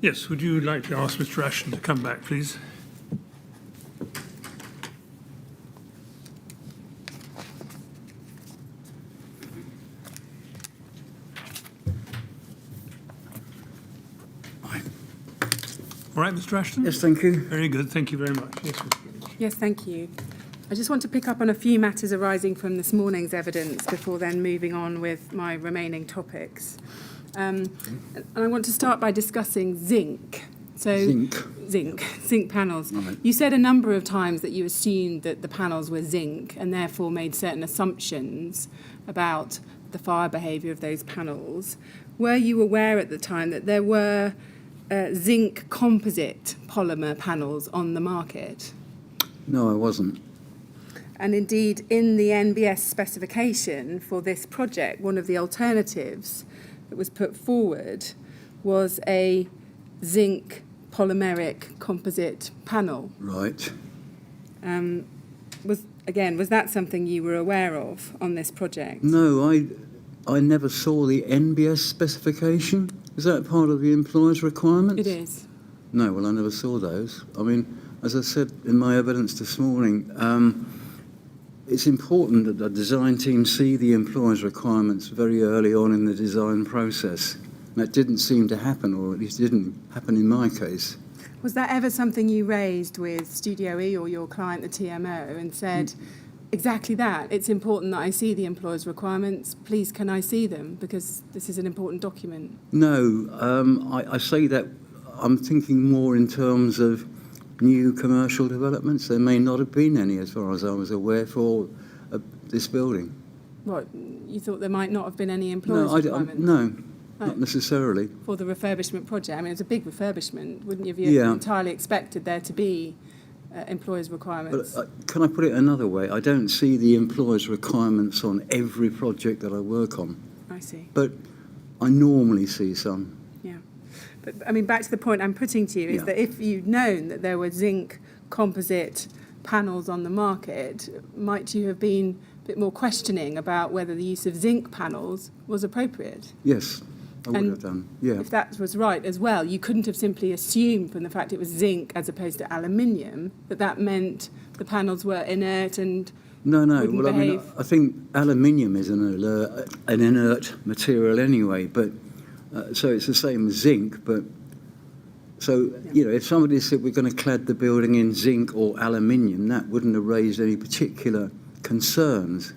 Yes, would you like to ask Mr. Ashton to come back, please? All right, Mr. Ashton? Yes, thank you. Very good, thank you very much. Yes, Mr. Greenwich. Yes, thank you. I just want to pick up on a few matters arising from this morning's evidence before then moving on with my remaining topics. And I want to start by discussing zinc. So, zinc panels. Right. You said a number of times that you assumed that the panels were zinc and therefore made certain assumptions about the fire behaviour of those panels. Were you aware at the time that there were zinc composite polymer panels on the market? No, I wasn't. And indeed, in the NBS specification for this project, one of the alternatives that was put forward was a zinc polymeric composite panel. Right. Was that something you were aware of on this project? No, I never saw the NBS specification. Is that part of the employer's requirements? It is. No, well, I never saw those. I mean, as I said in my evidence this morning, it's important that the design team see the employer's requirements very early on in the design process. That didn't seem to happen, or at least didn't happen in my case. Was that ever something you raised with Studio E or your client, the TMO, and said, exactly that, it's important that I see the employer's requirements, please can I see them, because this is an important document? No, I say that I'm thinking more in terms of new commercial developments. There may not have been any, as far as I was aware, for this building. What, you thought there might not have been any employer's requirements? No, not necessarily. For the refurbishment project? I mean, it's a big refurbishment. Wouldn't you have entirely expected there to be employers' requirements? But can I put it another way? I don't see the employers' requirements on every project that I work on. I see. But I normally see some. Yeah. But, I mean, back to the point I'm putting to you is that if you'd known that there were zinc composite panels on the market, might you have been a bit more questioning about whether the use of zinc panels was appropriate? Yes, I would have done, yeah. If that was right as well, you couldn't have simply assumed from the fact it was zinc as opposed to aluminium that meant the panels were inert and No, wouldn't well, behave. I mean, I think aluminium is an inert material anyway, but so it's the same as zinc, but so, you know, if somebody said we're going to clad the building in zinc or aluminium, that wouldn't have raised any particular concerns.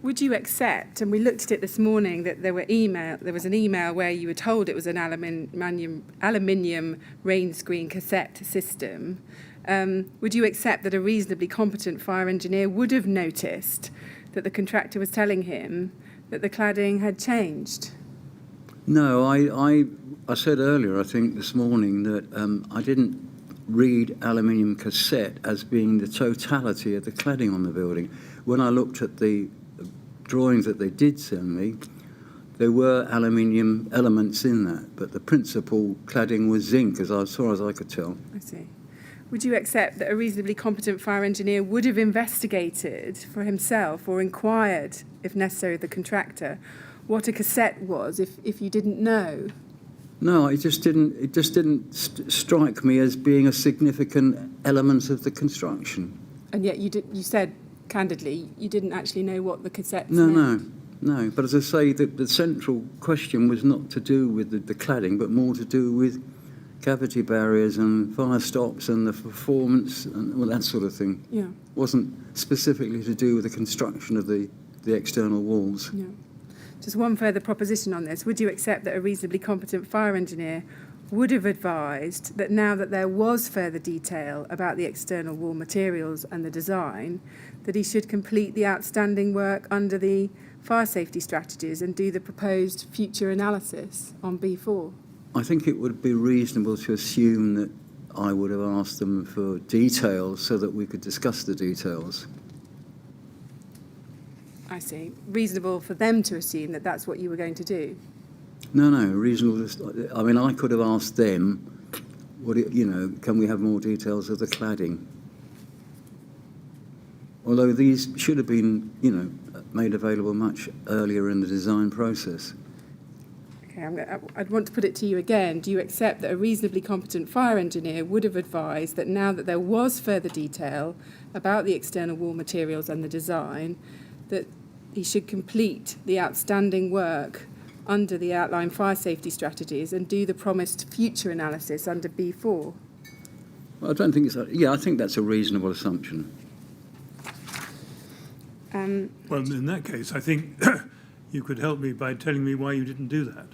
Would you accept, and we looked at it this morning, that there was an email where you were told it was an aluminium rain screen cassette system. Would you accept that a reasonably competent fire engineer would have noticed that the contractor was telling him that the cladding had changed? No, I said earlier, I think this morning, that I didn't read aluminium cassette as being the totality of the cladding on the building. When I looked at the drawings that they did send me, there were aluminium elements in that, but the principal cladding was zinc, as far as I could tell. I see. Would you accept that a reasonably competent fire engineer would have investigated for himself or inquired, if necessary, the contractor, what a cassette was if you didn't know? No, it just didn't strike me as being a significant element of the construction. And yet you said, candidly, you didn't actually know what the cassettes meant. No. But as I say, the central question was not to do with the cladding, but more to do with cavity barriers and fire stops and the performance and all that sort of thing. Yeah. Wasn't specifically to do with the construction of the external walls. Yeah. Just one further proposition on this. Would you accept that a reasonably competent fire engineer would have advised that now that there was further detail about the external wall materials and the design, that he should complete the outstanding work under the fire safety strategies and do the proposed future analysis on B4? I think it would be reasonable to assume that I would have asked them for details so that we could discuss the details. I see. Reasonable for them to assume that that's what you were going to do? No, reasonable. I mean, I could have asked them, can we have more details of the cladding? Although these should have been, made available much earlier in the design process. Okay, I'd want to put it to you again. Do you accept that a reasonably competent fire engineer would have advised that now that there was further detail about the external wall materials and the design, that he should complete the outstanding work under the outlined fire safety strategies and do the promised future analysis under B4? Well, I don't think it's... I think that's a reasonable assumption. Well, in that case, I think you could help me by telling me why you didn't do that.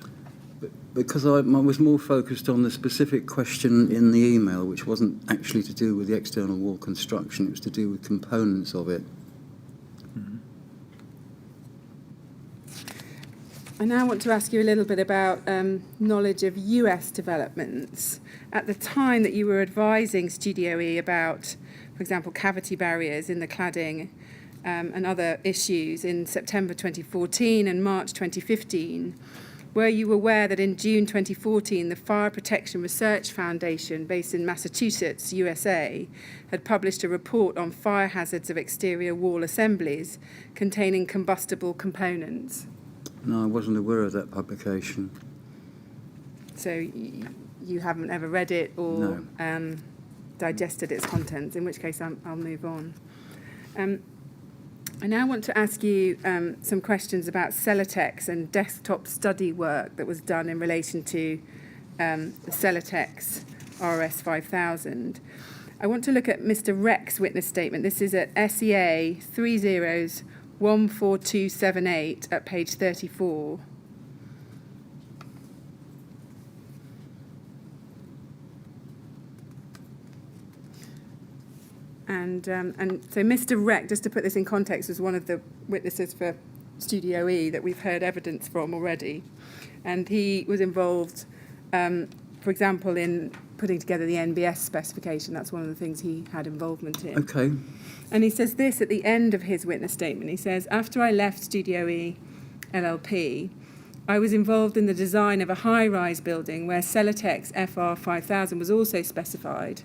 Because I was more focused on the specific question in the email, which wasn't actually to do with the external wall construction, it was to do with components of it. I now want to ask you a little bit about knowledge of US developments. At the time that you were advising Studio E about, for example, cavity barriers in the cladding and other issues in September 2014 and March 2015, were you aware that in June 2014 the Fire Protection Research Foundation, based in Massachusetts, USA, had published a report on fire hazards of exterior wall assemblies containing combustible components? No, I wasn't aware of that publication. So you haven't ever read it or digested its contents, in which case I'll move on. I now want to ask you some questions about Celotex and desktop study work that was done in relation to the Celotex RS 5000. I want to look at Mr. Reck's witness statement. This is at SEA 30-14278 at page 34. And so Mr. Reck, just to put this in context, was one of the witnesses for Studio E that we've heard evidence from already. And he was involved, for example, in putting together the NBS specification. That's one of the things he had involvement in. Okay. And he says this at the end of his witness statement. He says, after I left Studio E LLP, I was involved in the design of a high-rise building where Celotex FR 5000 was also specified.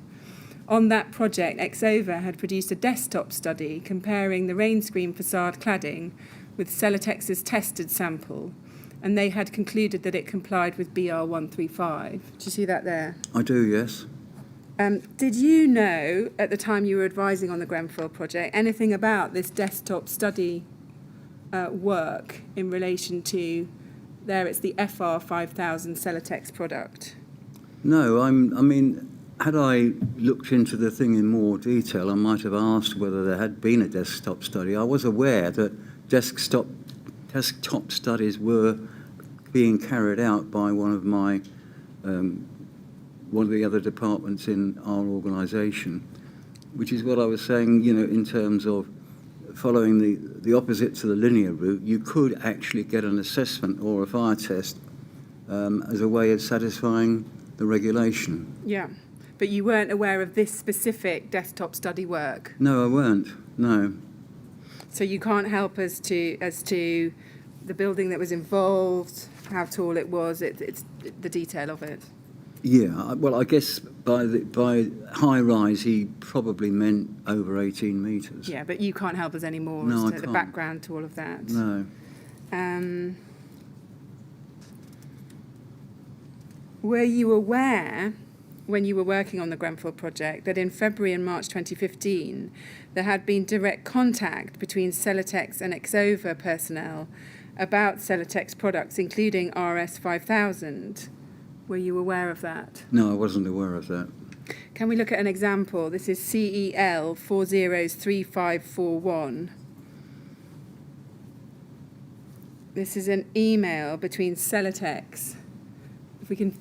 On that project, Exova had produced a desktop study comparing the rain screen facade cladding with Celotex's tested sample, and they had concluded that it complied with BR 135. Do you see that there? I do, yes. Did you know, at the time you were advising on the Grenfell project, anything about this desktop study work in relation to, there it's the FR 5000 Celotex product? No, I mean, had I looked into the thing in more detail, I might have asked whether there had been a desktop study. I was aware that desktop studies were being carried out by one of the other departments in our organisation, which is what I was saying, in terms of following the opposite to the linear route. You could actually get an assessment or a fire test as a way of satisfying the regulation. Yeah. But you weren't aware of this specific desktop study work? No, I weren't. No. So you can't help us as to the building that was involved, how tall it was, it's the detail of it? Yeah, well, I guess by high rise he probably meant over 18 metres. Yeah, but you can't help us anymore No, as I to the can't. background to all of that. No. Were you aware, when you were working on the Grenfell project, that in February and March 2015 there had been direct contact between Celotex and Exova personnel about Celotex products, including RS 5000? Were you aware of that? No, I wasn't aware of that. Can we look at an example? This is CEL 403541. This is an email between Celotex. If we can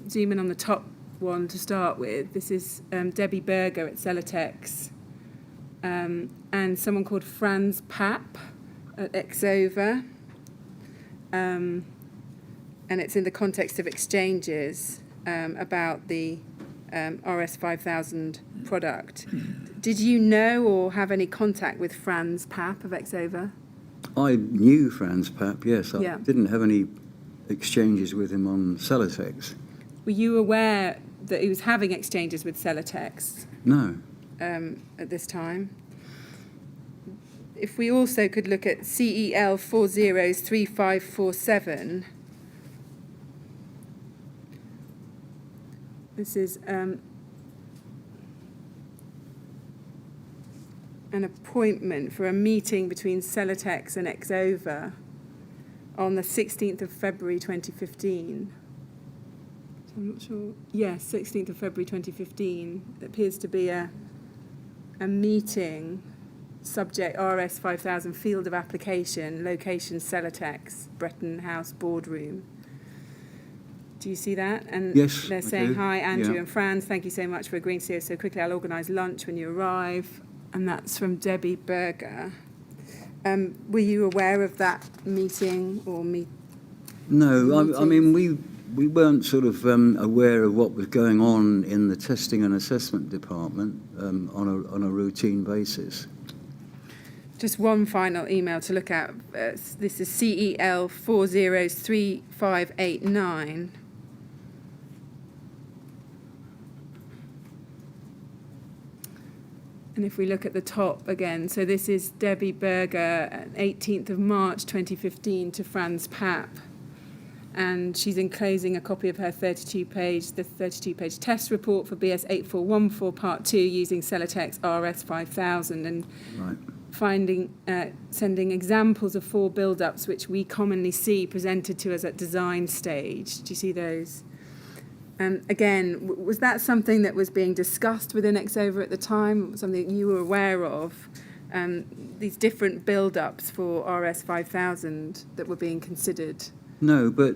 zoom in on the top one to start with. This is Debbie Berger at Celotex and someone called Franz Papp at Exova. And it's in the context of exchanges about the RS 5000 product. Did you know or have any contact with Franz Papp of Exova? I knew Franz Papp, yes. I Yeah. didn't have any exchanges with him on Celotex. Were you aware that he was having exchanges with Celotex No. at this time? If we also could look at CEL 403547, This is an appointment for a meeting between Celotex and Exova on the 16th of February 2015. So I'm not sure. Yes, 16th of February 2015. It appears to be a meeting, subject RS 5000, field of application, location Celotex, Bretton House boardroom. Do you see that? And Yes, they're I saying, do. hi, Andrew Yeah. and Franz, thank you so much for agreeing to see us so quickly. I'll organise lunch when you arrive. And that's from Debbie Berger. Were you aware of that meeting or No, I mean, meetings? we weren't sort of aware of what was going on in the testing and assessment department on a routine basis. Just one final email to look at. This is CEL 403589. And if we look at the top again, so this is Debbie Berger, 18th of March 2015 to Franz Papp. And she's enclosing a copy of her 32-page test report for BS 8414 Part 2 using Celotex RS 5000 and Right. sending examples of 4 build-ups which we commonly see presented to us at design stage. Do you see those? Again, was that something that was being discussed within Exova at the time, something you were aware of, these different build-ups for RS 5000 that were being considered? No, but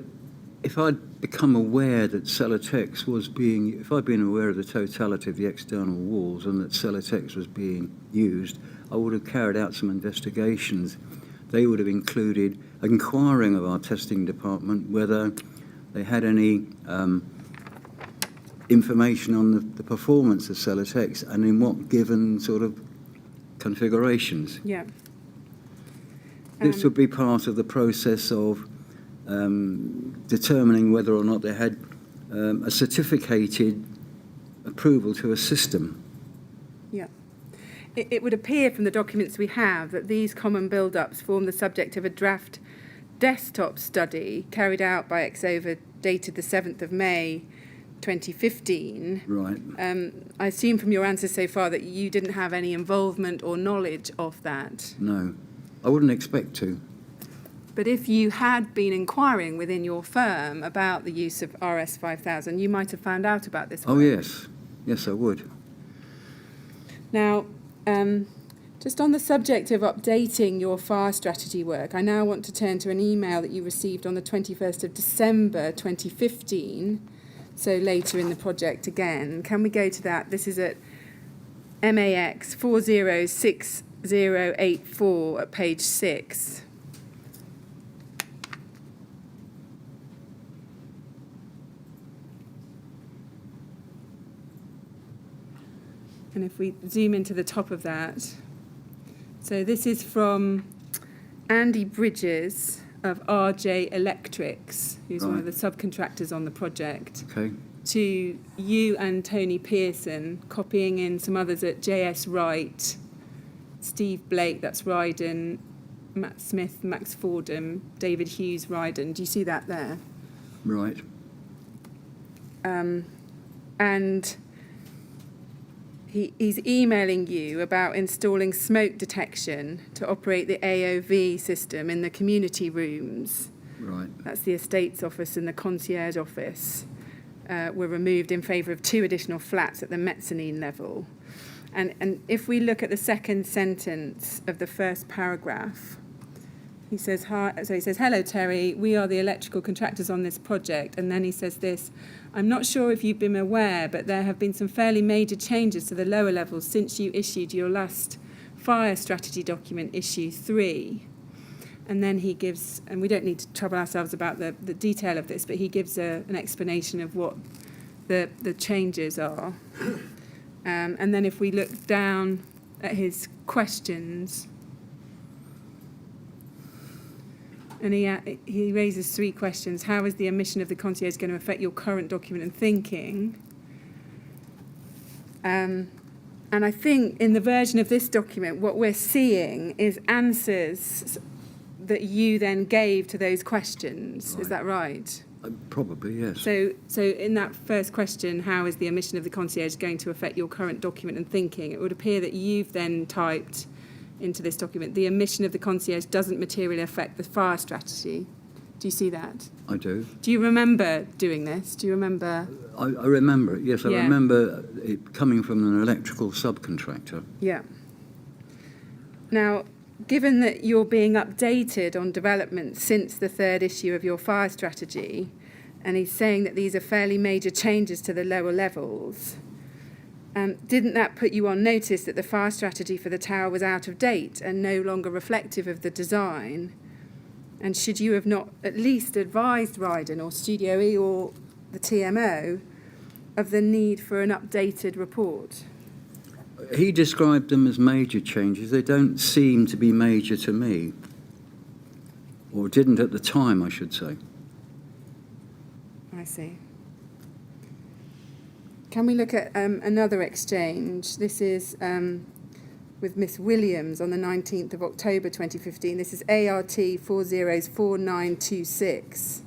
if I'd become aware that Celotex if I'd been aware of the totality of the external walls and that Celotex was being used, I would have carried out some investigations. They would have included inquiring of our testing department whether they had any information on the performance of Celotex and in what given sort of configurations. Yeah. This would be part of the process of determining whether or not they had a certificated approval to a system. Yeah. It would appear from the documents we have that these common build-ups form the subject of a draft desktop study carried out by Exova dated the 7th of May 2015. Right. I assume from your answers so far that you didn't have any involvement or knowledge of that. No, I wouldn't expect to. But if you had been inquiring within your firm about the use of RS 5000, you might have found out about this Oh, work. yes. Yes, I would. Now, just on the subject of updating your fire strategy work, I now want to turn to an email that you received on the 21st of December 2015, so later in the project again. Can we go to that? This is at MAX 406084 at page 6. And if we zoom into the top of that, so this is from Andy Bridges of RJ Electrics, who's one of the subcontractors on the project, Okay. to you and Tony Pearson, copying in some others at JS Wright, Steve Blake, that's Ryden, Matt Smith, Max Fordham, David Hughes, Ryden. Do you see that there? Right. And he's emailing you about installing smoke detection to operate the AOV system in the community rooms. Right. That's the estates office and the concierge office. Were removed in favour of 2 additional flats at the mezzanine level. And if we look at the second sentence of the first paragraph, he says, hello, Terry, we are the electrical contractors on this project. And then he says this, I'm not sure if you've been aware, but there have been some fairly major changes to the lower levels since you issued your last fire strategy document, issue 3. And then he gives, and we don't need to trouble ourselves about the detail of this, but he gives an explanation of what the changes are. And then if we look down at his questions, and he raises 3 questions. How is the omission of the concierge going to affect your current document and thinking? And I think in the version of this document, what we're seeing is answers that you then gave to those questions. Right. Is that right? Probably, yes. So in that first question, how is the omission of the concierge going to affect your current document and thinking? It would appear that you've then typed into this document, the omission of the concierge doesn't materially affect the fire strategy. Do you see that? I do. Do you remember doing this? Do you remember? I remember it, yes. I Yeah. remember it coming from an electrical subcontractor. Yeah. Now, given that you're being updated on developments since the third issue of your fire strategy, and he's saying that these are fairly major changes to the lower levels, didn't that put you on notice that the fire strategy for the tower was out of date and no longer reflective of the design? And should you have not at least advised Ryden or Studio E or the TMO of the need for an updated report? He described them as major changes. They don't seem to be major to me. Or didn't at the time, I should say. I see. Can we look at another exchange? This is with Miss Williams on the 19th of October 2015. This is ART 404926.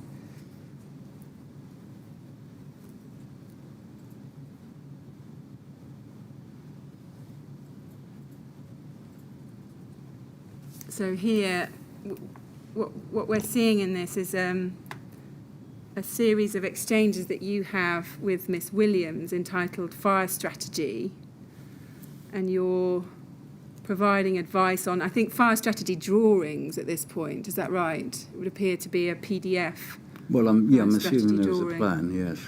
So here, what we're seeing in this is a series of exchanges that you have with Miss Williams entitled Fire Strategy, and you're providing advice on, I think, fire strategy drawings at this point. Is that right? It would appear to be a PDF. Well, I'm assuming strategy there was a drawing. plan, yes.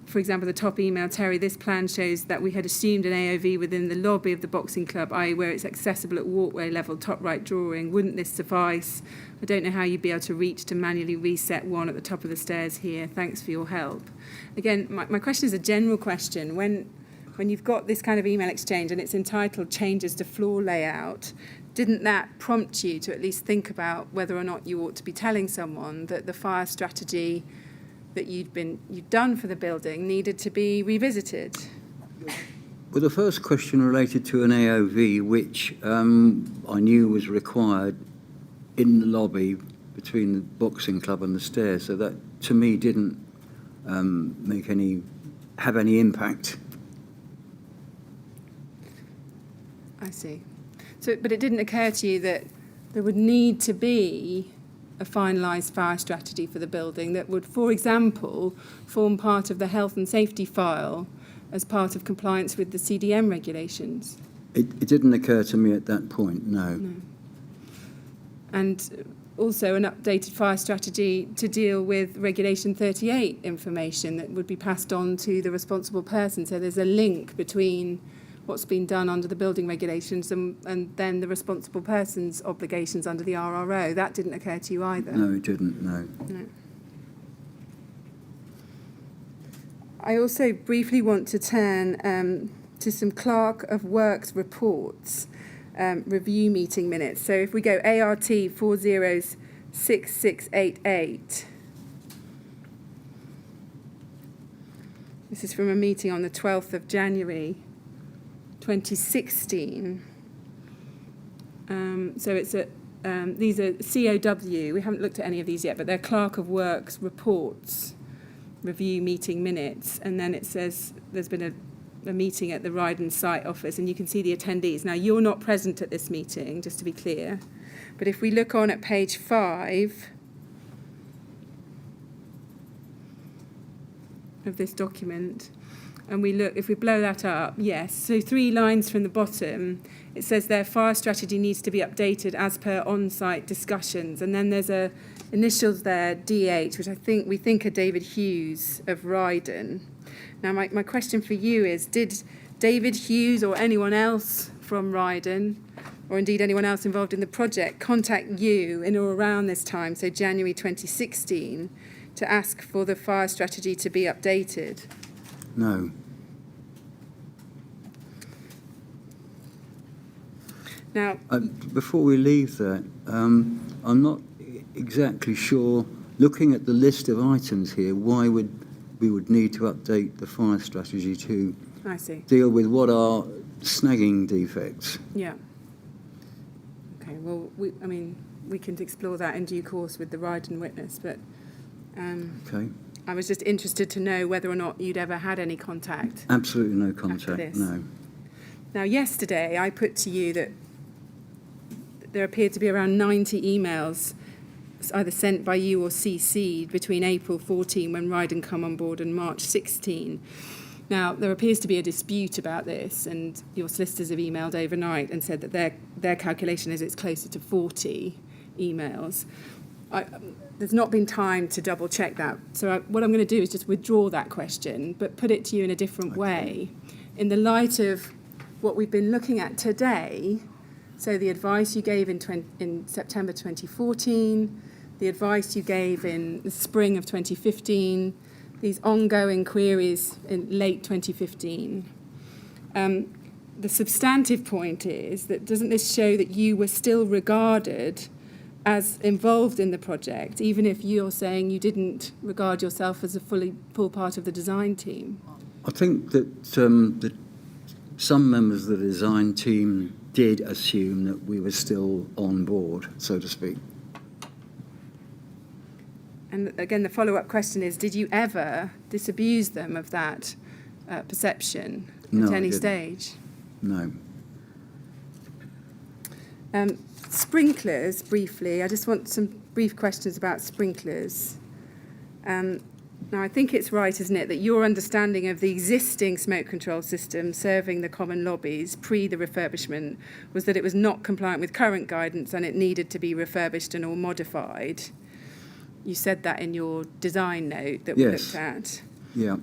For example, the top email, Terry, this plan shows that we had assumed an AOV within the lobby of the boxing club, i.e. where it's accessible at walkway level, top right drawing. Wouldn't this suffice? I don't know how you'd be able to reach to manually reset one at the top of the stairs here. Thanks for your help. Again, my question is a general question. When you've got this kind of email exchange and it's entitled Changes to Floor Layout, didn't that prompt you to at least think about whether or not you ought to be telling someone that the fire strategy that you'd done for the building needed to be revisited? Well, the first question related to an AOV, which I knew was required in the lobby between the boxing club and the stairs, so that to me didn't have any impact. I see. So, but it didn't occur to you that there would need to be a finalised fire strategy for the building that would, for example, form part of the health and safety file as part of compliance with the CDM regulations? It didn't occur to me at that point, no. And also an updated fire strategy to deal with Regulation 38 information that would be passed on to the responsible person. So there's a link between what's been done under the building regulations and then the responsible person's obligations under the RRO. That didn't occur to you either? No, it didn't, no. No. I also briefly want to turn to some Clerk of Works reports, review meeting minutes. So if we go ART 406688. This is from a meeting on the 12th of January 2016. So it's these are COW. We haven't looked at any of these yet, but they're Clerk of Works reports, review meeting minutes, and then it says there's been a meeting at the Ryden site office, and you can see the attendees. Now, you're not present at this meeting, just to be clear, but if we look on at page 5 of this document, and we look, if we blow that up, yes, so 3 lines from the bottom, it says their fire strategy needs to be updated as per on-site discussions, and then there's a initials there, DH, which we think are David Hughes of Ryden. Now, my question for you is, did David Hughes or anyone else from Ryden, or indeed anyone else involved in the project, contact you in or around this time, so January 2016, to ask for the fire strategy to be updated? No. Now, before we leave that, I'm not exactly sure, looking at the list of items here, why we would need to update the fire strategy to I see. deal with what are snagging defects. Yeah. Okay, well, we can explore that in due course with the Ryden witness, but Okay. I was just interested to know whether or not you'd ever had any contact. Absolutely no After contact, this. no. Now, yesterday I put to you that there appeared to be around 90 emails either sent by you or CC'd between April 14, when Ryden come on board, and March 16. Now, there appears to be a dispute about this, and your solicitors have emailed overnight and said that their calculation is it's closer to 40 emails. There's not been time to double check that. So what I'm going to do is just withdraw that question, but put it to you in a different way. In the light of what we've been looking at today, so the advice you gave in September 2014, the advice you gave in the spring of 2015, these ongoing queries in late 2015. The substantive point is that doesn't this show that you were still regarded as involved in the project, even if you're saying you didn't regard yourself as a full part of the design team? I think that some members of the design team did assume that we were still on board, so to speak. And again, the follow-up question is, did you ever disabuse them of that perception No, at I any didn't. stage? No. Sprinklers, briefly. I just want some brief questions about sprinklers. Now, I think it's right, isn't it, that your understanding of the existing smoke control system serving the common lobbies pre the refurbishment was that it was not compliant with current guidance and it needed to be refurbished and or modified. You said that in your design note that we looked at. Yeah.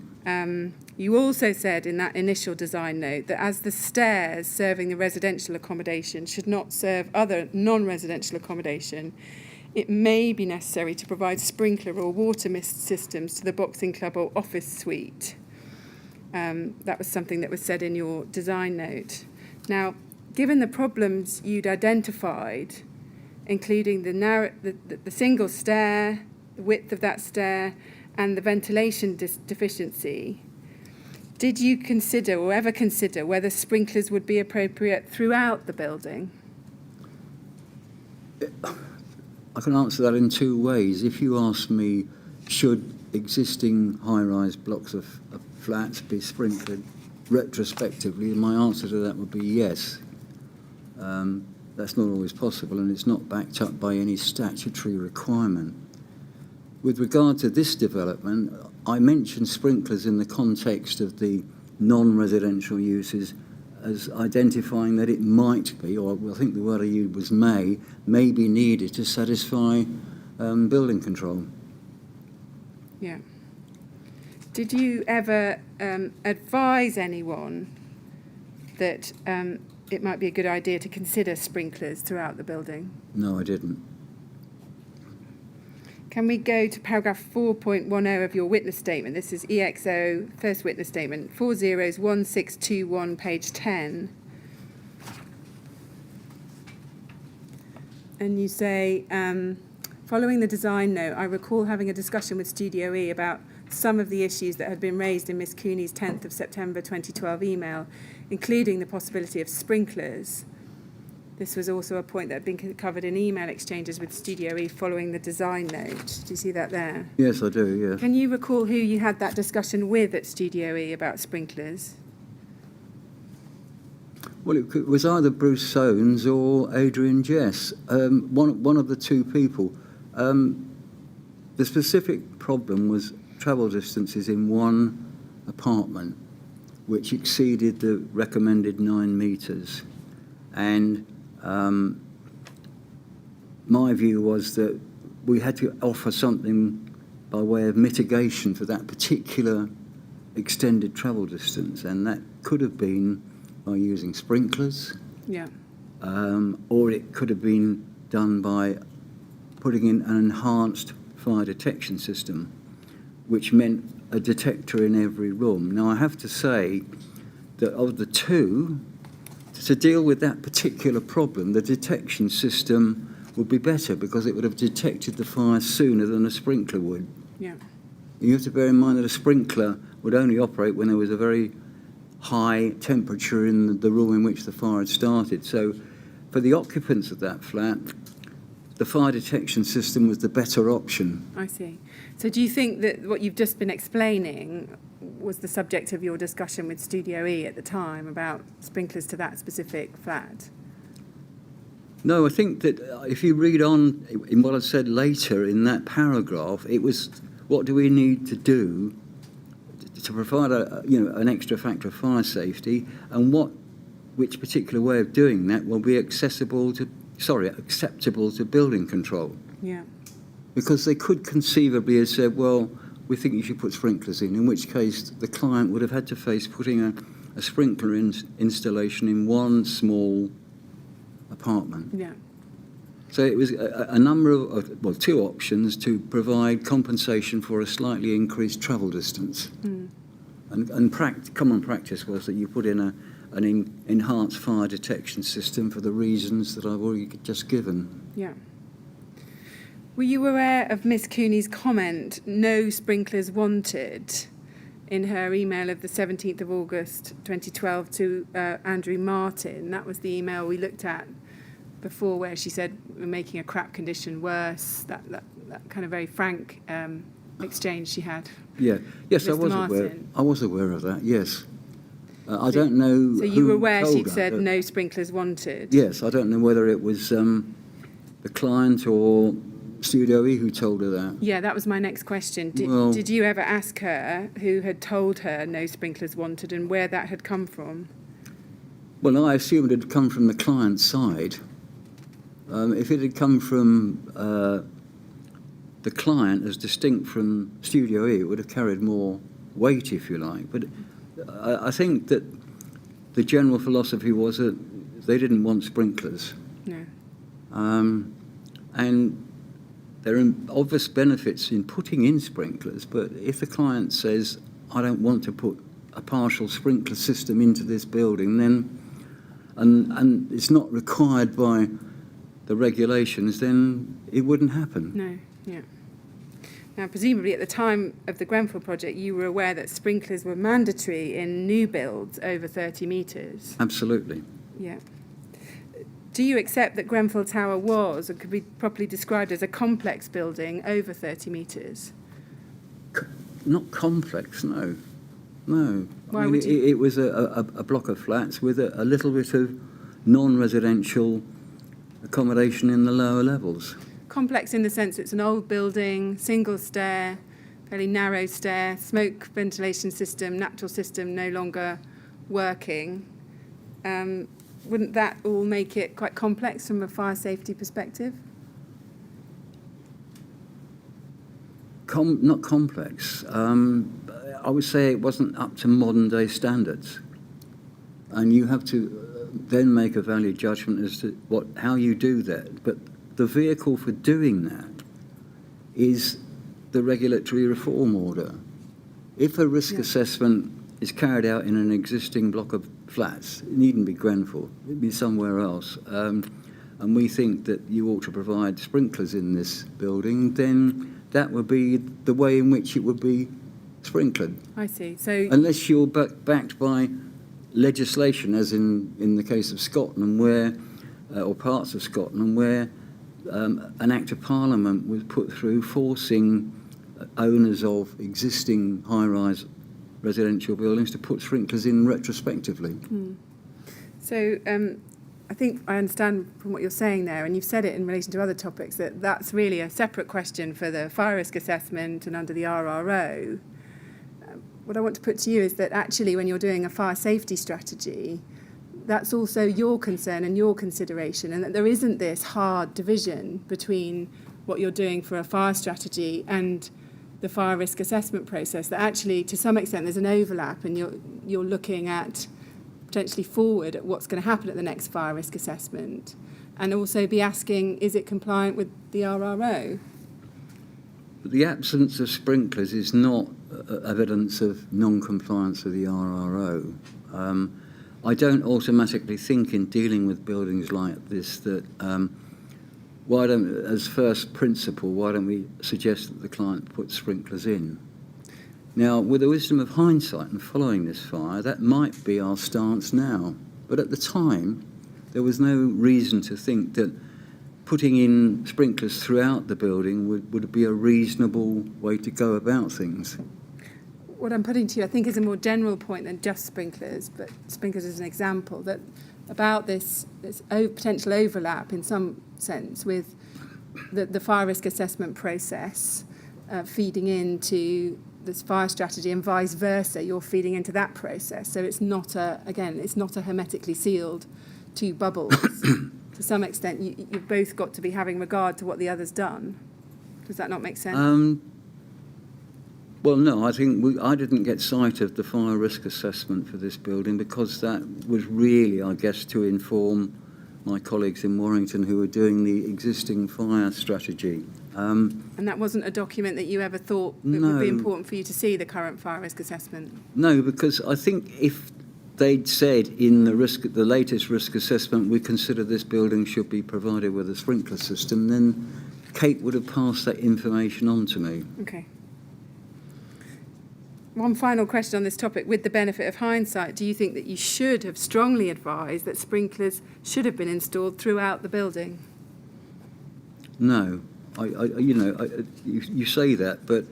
You also said in that initial design note that as the stairs serving the residential accommodation should not serve other non-residential accommodation, it may be necessary to provide sprinkler or water mist systems to the boxing club or office suite. That was something that was said in your design note. Now, given the problems you'd identified, including the single stair, the width of that stair, and the ventilation deficiency, did you consider or ever consider whether sprinklers would be appropriate throughout the building? I can answer that in two ways. If you ask me, should existing high-rise blocks of flats be sprinkled retrospectively, my answer to that would be yes. That's not always possible, and it's not backed up by any statutory requirement. With regard to this development, I mentioned sprinklers in the context of the non-residential uses as identifying that it might be, or I think the word I used was may be needed to satisfy building control. Yeah. Did you ever advise anyone that it might be a good idea to consider sprinklers throughout the building? No, I didn't. Can we go to paragraph 4.10 of your witness statement? This is EXO, first witness statement, 401621, page 10. And you say, following the design note, I recall having a discussion with Studio E about some of the issues that had been raised in Miss Cooney's 10th of September 2012 email, including the possibility of sprinklers. This was also a point that had been covered in email exchanges with Studio E following the design note. Do you see that there? Yes, I do, yes. Can you recall who you had that discussion with at Studio E about sprinklers? Well, it was either Bruce Soanes or Adrian Jess, one of the two people. The specific problem was travel distances in one apartment, which exceeded the recommended 9 metres. And my view was that we had to offer something by way of mitigation for that particular extended travel distance, and that could have been by using sprinklers, Yeah. or it could have been done by putting in an enhanced fire detection system, which meant a detector in every room. Now, I have to say that of the two, to deal with that particular problem, the detection system would be better because it would have detected the fire sooner than a sprinkler would. Yeah. You have to bear in mind that a sprinkler would only operate when there was a very high temperature in the room in which the fire had started. So for the occupants of that flat, the fire detection system was the better option. I see. So do you think that what you've just been explaining was the subject of your discussion with Studio E at the time about sprinklers to that specific flat? No, I think that if you read on in what I said later in that paragraph, it was what do we need to do to provide an extra factor of fire safety, and which particular way of doing that will be acceptable to building control. Yeah. Because they could conceivably have said, well, we think you should put sprinklers in which case the client would have had to face putting a sprinkler installation in one small apartment. Yeah. So it was a number of, two options to provide compensation for a slightly increased travel distance. Mm. And common practice was that you put in an enhanced fire detection system for the reasons that I've already just given. Yeah. Were you aware of Miss Cooney's comment, no sprinklers wanted, in her email of the 17th of August 2012 to Andrew Martin? That was the email we looked at before, where she said we're making a crap condition worse, that kind of very frank exchange she had. Yeah, yes, Mr. Martin. I was aware of that, yes. I don't know. So you were aware told she'd her said that, no sprinklers wanted? Yes, I don't know whether it was the client or Studio E who told her that. Yeah, that was my next question. Did you ever ask her who had told her no sprinklers wanted and where that had come from? Well, I assumed it had come from the client's side. If it had come from the client as distinct from Studio E, it would have carried more weight, if you like. But I think that the general philosophy was that they didn't want sprinklers. No. And there are obvious benefits in putting in sprinklers, but if the client says, I don't want to put a partial sprinkler system into this building, then, and it's not required by the regulations, then it wouldn't happen. No, yeah. Now, presumably at the time of the Grenfell project, you were aware that sprinklers were mandatory in new builds over 30 metres. Absolutely. Yeah. Do you accept that Grenfell Tower was, or could be properly described as, a complex building over 30 metres? Not complex, no. No. Why would you? It was a block of flats with a little bit of non-residential accommodation in the lower levels. Complex in the sense it's an old building, single stair, fairly narrow stair, smoke ventilation system, natural system no longer working. Wouldn't that all make it quite complex from a fire safety perspective? Not complex. I would say it wasn't up to modern day standards. And you have to then make a valid judgment as to how you do that. But the vehicle for doing that is the regulatory reform order. If a risk assessment is carried out in an existing block of flats, it needn't be Grenfell, it'd be somewhere else, and we think that you ought to provide sprinklers in this building, then that would be the way in which it would be sprinklered. I see. So unless you're backed by legislation, as in the case of Scotland, where, or parts of Scotland, where an Act of Parliament was put through forcing owners of existing high-rise residential buildings to put sprinklers in retrospectively. So I think I understand from what you're saying there, and you've said it in relation to other topics, that that's really a separate question for the fire risk assessment and under the RRO. What I want to put to you is that actually when you're doing a fire safety strategy, that's also your concern and your consideration, and that there isn't this hard division between what you're doing for a fire strategy and the fire risk assessment process, that actually to some extent there's an overlap, and you're looking at potentially forward at what's going to happen at the next fire risk assessment, and also be asking, is it compliant with the RRO? The absence of sprinklers is not evidence of non-compliance with the RRO. I don't automatically think in dealing with buildings like this that as first principle, why don't we suggest that the client put sprinklers in? Now, with the wisdom of hindsight and following this fire, that might be our stance now. But at the time, there was no reason to think that putting in sprinklers throughout the building would be a reasonable way to go about things. What I'm putting to you, I think, is a more general point than just sprinklers, but sprinklers is an example that about this potential overlap in some sense with the fire risk assessment process feeding into this fire strategy and vice versa. You're feeding into that process, so it's not a hermetically sealed two bubbles. To some extent, you've both got to be having regard to what the other's done. Does that not make sense? Well, no, I think I didn't get sight of the fire risk assessment for this building because that was really, I guess, to inform my colleagues in Warrington who were doing the existing fire strategy. And that wasn't a document that you ever thought it would be important for you to see, the current fire risk assessment? No, because I think if they'd said in the latest risk assessment, we consider this building should be provided with a sprinkler system, then Kate would have passed that information on to me. Okay. One final question on this topic. With the benefit of hindsight, do you think that you should have strongly advised that sprinklers should have been installed throughout the building? No. You say that, but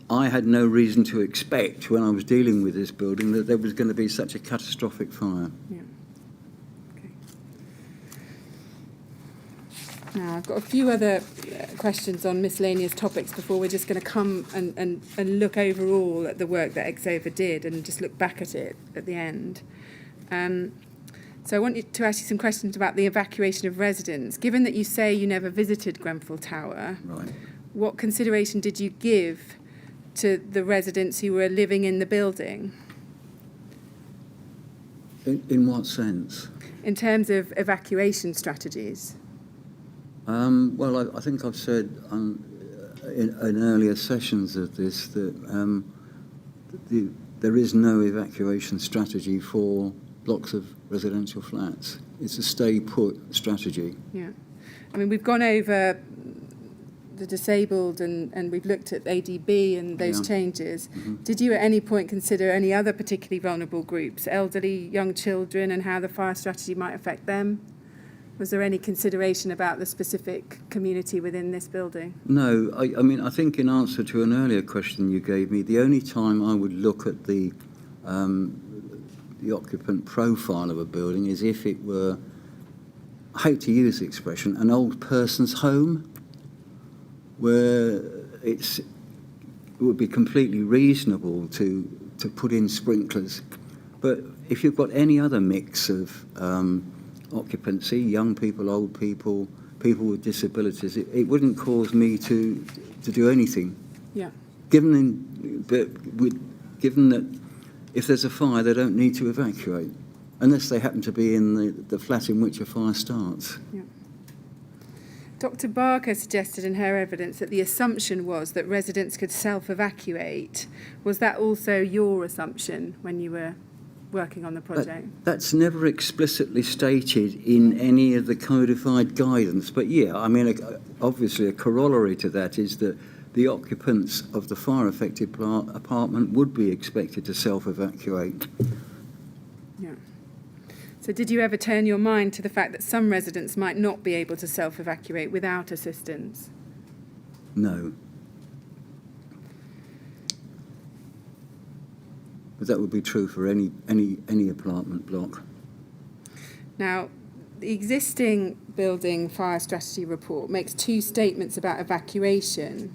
I had no reason to expect when I was dealing with this building that there was going to be such a catastrophic fire. Yeah. Okay. Now, I've got a few other questions on miscellaneous topics before we're just going to come and look overall at the work that Exova did and just look back at it at the end. So I want you to ask you some questions about the evacuation of residents. Given that you say you never visited Grenfell Tower, Right. what consideration did you give to the residents who were living in the building? In what sense? In terms of evacuation strategies? Well, I think I've said in earlier sessions of this that there is no evacuation strategy for blocks of residential flats. It's a stay-put strategy. Yeah. I mean, we've gone over the disabled and we've looked at ADB and those changes. Mm-hmm. Did you at any point consider any other particularly vulnerable groups, elderly, young children, and how the fire strategy might affect them? Was there any consideration about the specific community within this building? No, I mean, I think in answer to an earlier question you gave me, the only time I would look at the occupant profile of a building is if it were, I hate to use the expression, an old person's home, where it would be completely reasonable to put in sprinklers. But if you've got any other mix of occupancy, young people, old people, people with disabilities, it wouldn't cause me to do anything. Yeah. Given that if there's a fire, they don't need to evacuate, unless they happen to be in the flat in which a fire starts. Yeah. Dr. Barker suggested in her evidence that the assumption was that residents could self-evacuate. Was that also your assumption when you were working on the project? That's never explicitly stated in any of the codified guidance. But yeah, I mean, obviously a corollary to that is that the occupants of the fire-affected apartment would be expected to self-evacuate. Yeah. So did you ever turn your mind to the fact that some residents might not be able to self-evacuate without assistance? No. But that would be true for any apartment block. Now, the existing building fire strategy report makes two statements about evacuation.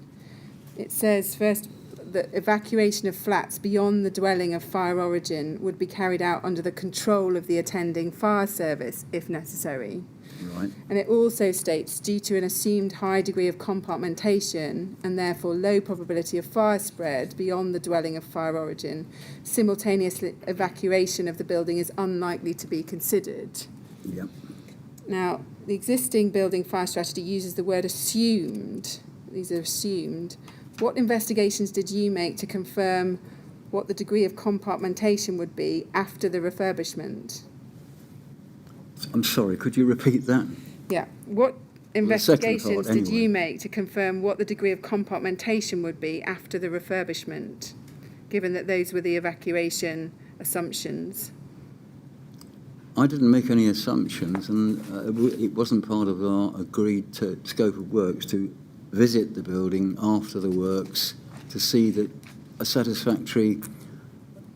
It says, first, that evacuation of flats beyond the dwelling of fire origin would be carried out under the control of the attending fire service, if necessary. Right. And it also states, due to an assumed high degree of compartmentation and therefore low probability of fire spread beyond the dwelling of fire origin, simultaneous evacuation of the building is unlikely to be considered. Yep. Now, the existing building fire strategy uses the word assumed. These are assumed. What investigations did you make to confirm what the degree of compartmentation would be after the refurbishment? I'm sorry, could you repeat that? Yeah. What investigations did you anyway. make to confirm what the degree of compartmentation would be after the refurbishment, given that those were the evacuation assumptions? I didn't make any assumptions, and it wasn't part of our agreed scope of works to visit the building after the works to see that a satisfactory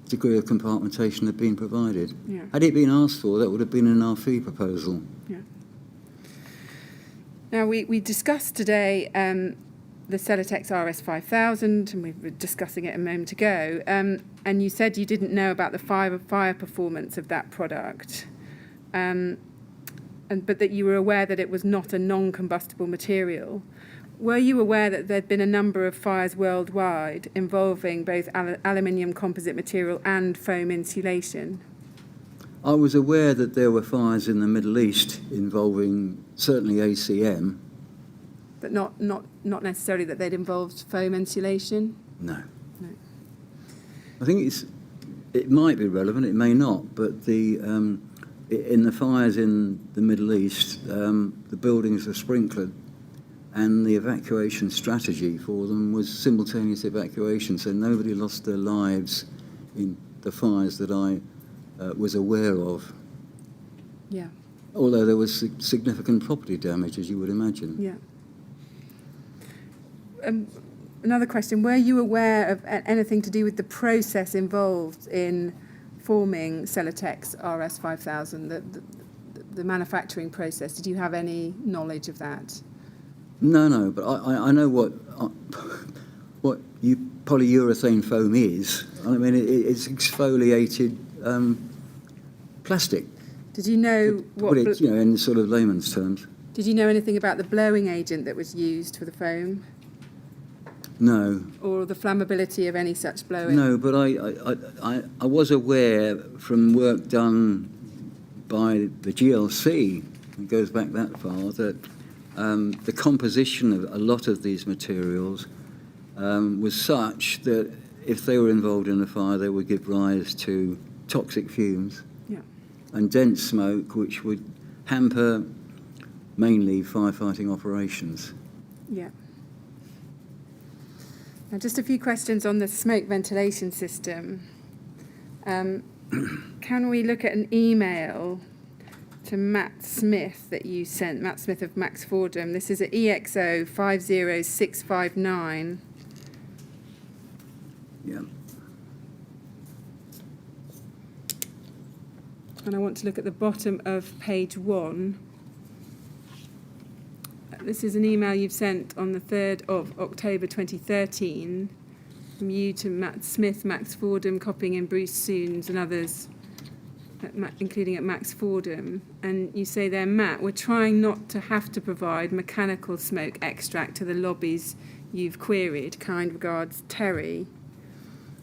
degree of compartmentation had been provided. Yeah. Had it been asked for, that would have been in our fee proposal. Yeah. Now, we discussed today the Celotex RS5000, and we were discussing it a moment ago, and you said you didn't know about the fire performance of that product, but that you were aware that it was not a non-combustible material. Were you aware that there'd been a number of fires worldwide involving both aluminium composite material and foam insulation? I was aware that there were fires in the Middle East involving certainly ACM. But not necessarily that they'd involved foam insulation? No. No. I think it might be relevant, it may not, but in the fires in the Middle East, the buildings were sprinklered, and the evacuation strategy for them was simultaneous evacuation, so nobody lost their lives in the fires that I was aware of. Yeah. Although there was significant property damage, as you would imagine. Yeah. Another question, were you aware of anything to do with the process involved in forming Celotex RS5000, the manufacturing process? Did you have any knowledge of that? No, but I know what polyurethane foam is. I mean, it's exfoliated plastic. Did you know what? Put it, in sort of layman's terms. Did you know anything about the blowing agent that was used for the foam? No. Or the flammability of any such blowing? No, but I was aware from work done by the GLC, it goes back that far, that the composition of a lot of these materials was such that if they were involved in a fire, they would give rise to toxic fumes and dense smoke, which would hamper mainly firefighting operations. Yeah. Now, just a few questions on the smoke ventilation system. Can we look at an email to Matt Smith that you sent, Matt Smith of Max Fordham? This is at EXO 50659. Yeah. And I want to look at the bottom of page 1. This is an email you've sent on the 3rd of October 2013 from you to Matt Smith, Max Fordham, copying in Bruce Soons and others, including at Max Fordham. And you say there, Matt, we're trying not to have to provide mechanical smoke extract to the lobbies you've queried. Kind regards, Terry.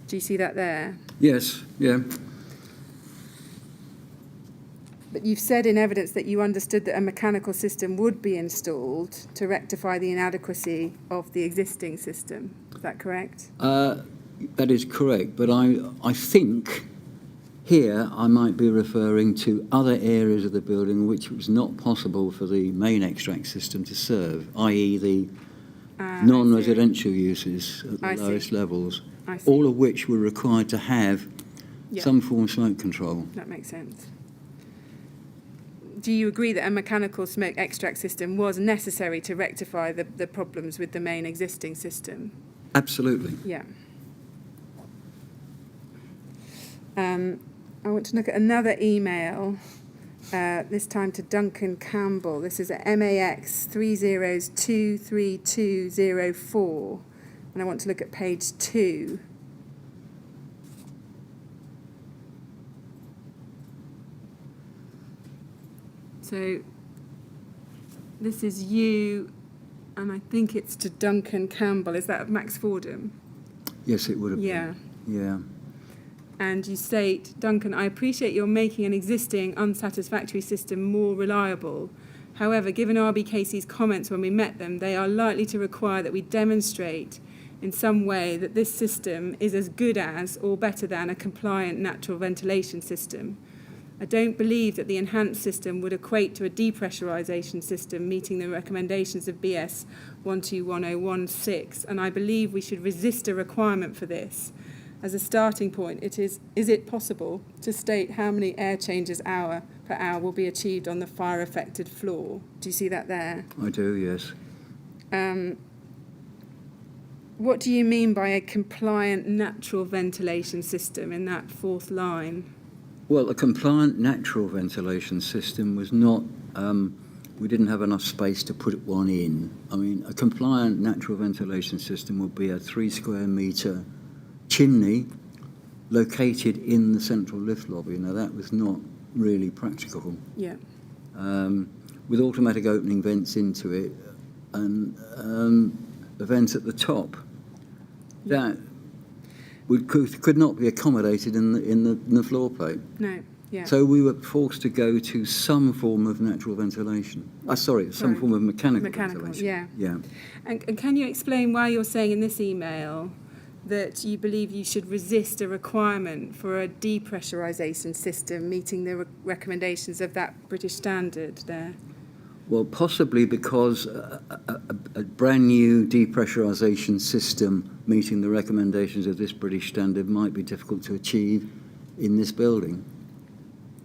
Do you see that there? Yes, yeah. But you've said in evidence that you understood that a mechanical system would be installed to rectify the inadequacy of the existing system. Is that correct? That is correct, but I think here I might be referring to other areas of the building which was not possible for the main extract system to serve, i.e. the non-residential uses at the lowest levels, all of which were required to have some form of smoke control. That makes sense. Do you agree that a mechanical smoke extract system was necessary to rectify the problems with the main existing system? Absolutely. Yeah. I want to look at another email, this time to Duncan Campbell. This is at MAX 3023204, and I want to look at page 2. So this is you, and I think it's to Duncan Campbell. Is that Max Fordham? Yes, it would have been. Yeah. And you state, Duncan, I appreciate you're making an existing unsatisfactory system more reliable. However, given RB Casey's comments when we met them, they are likely to require that we demonstrate in some way that this system is as good as or better than a compliant natural ventilation system. I don't believe that the enhanced system would equate to a depressurization system meeting the recommendations of BS 121016, and I believe we should resist a requirement for this, as a starting point, is it possible to state how many air changes hour per hour will be achieved on the fire-affected floor? Do you see that there? I do, yes. What do you mean by a compliant natural ventilation system in that fourth line? Well, a compliant natural ventilation system was not, we didn't have enough space to put one in. I mean, a compliant natural ventilation system would be a 3 square metre chimney located in the central lift lobby. Now, that was not really practicable. Yeah. With automatic opening vents into it and a vent at the top. That could not be accommodated in the floor plate. No, yeah. So we were forced to go to some form of natural ventilation. Some form of mechanical ventilation. Yeah. And can you explain why you're saying in this email that you believe you should resist a requirement for a depressurisation system meeting the recommendations of that British standard there? Well, possibly because a brand new depressurisation system meeting the recommendations of this British standard might be difficult to achieve in this building.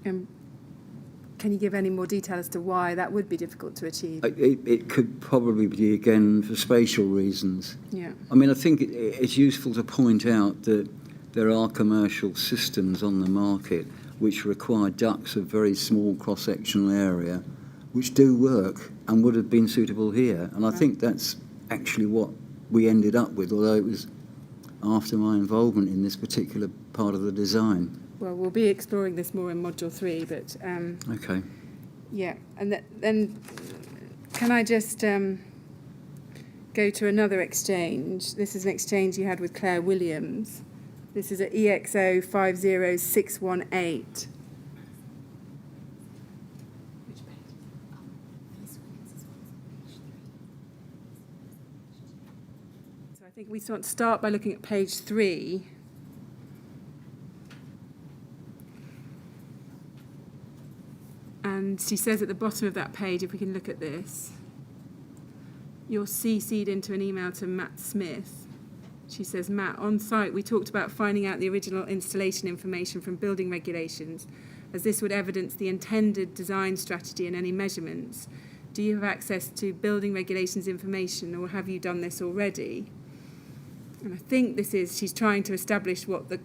Can you give any more detail as to why that would be difficult to achieve? It could probably be, again, for spatial reasons. Yeah. I mean, I think it's useful to point out that there are commercial systems on the market which require ducts of very small cross-sectional area, which do work and would have been suitable here. And I think that's actually what we ended up with, although it was after my involvement in this particular part of the design. Well, we'll be exploring this more in Module 3, but... Okay. Yeah, and then can I just go to another exchange? This is an exchange you had with Claire Williams. This is at EXO 50618. So I think we start by looking at page 3. And she says at the bottom of that page, if we can look at this, you're CC'd into an email to Matt Smith. She says, Matt, on site we talked about finding out the original installation information from building regulations, as this would evidence the intended design strategy and any measurements. Do you have access to building regulations information, or have you done this already? And I think she's trying to establish what the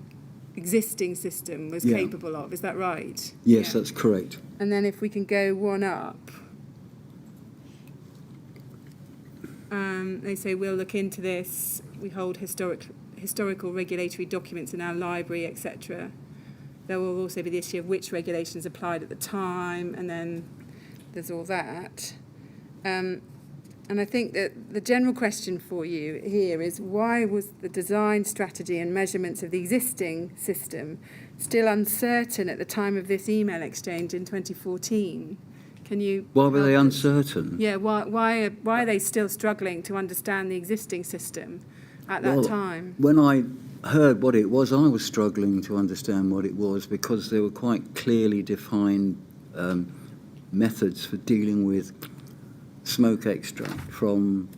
existing system was capable of. Is that right? Yes, that's correct. And then if we can go one up, they say we'll look into this. We hold historical regulatory documents in our library, etc. There will also be the issue of which regulations applied at the time, and then there's all that. And I think that the general question for you here is, why was the design strategy and measurements of the existing system still uncertain at the time of this email exchange in 2014? Can you... Why were they uncertain? Yeah, why are they still struggling to understand the existing system at that time? When I heard what it was, I was struggling to understand what it was, because there were quite clearly defined methods for dealing with smoke extract from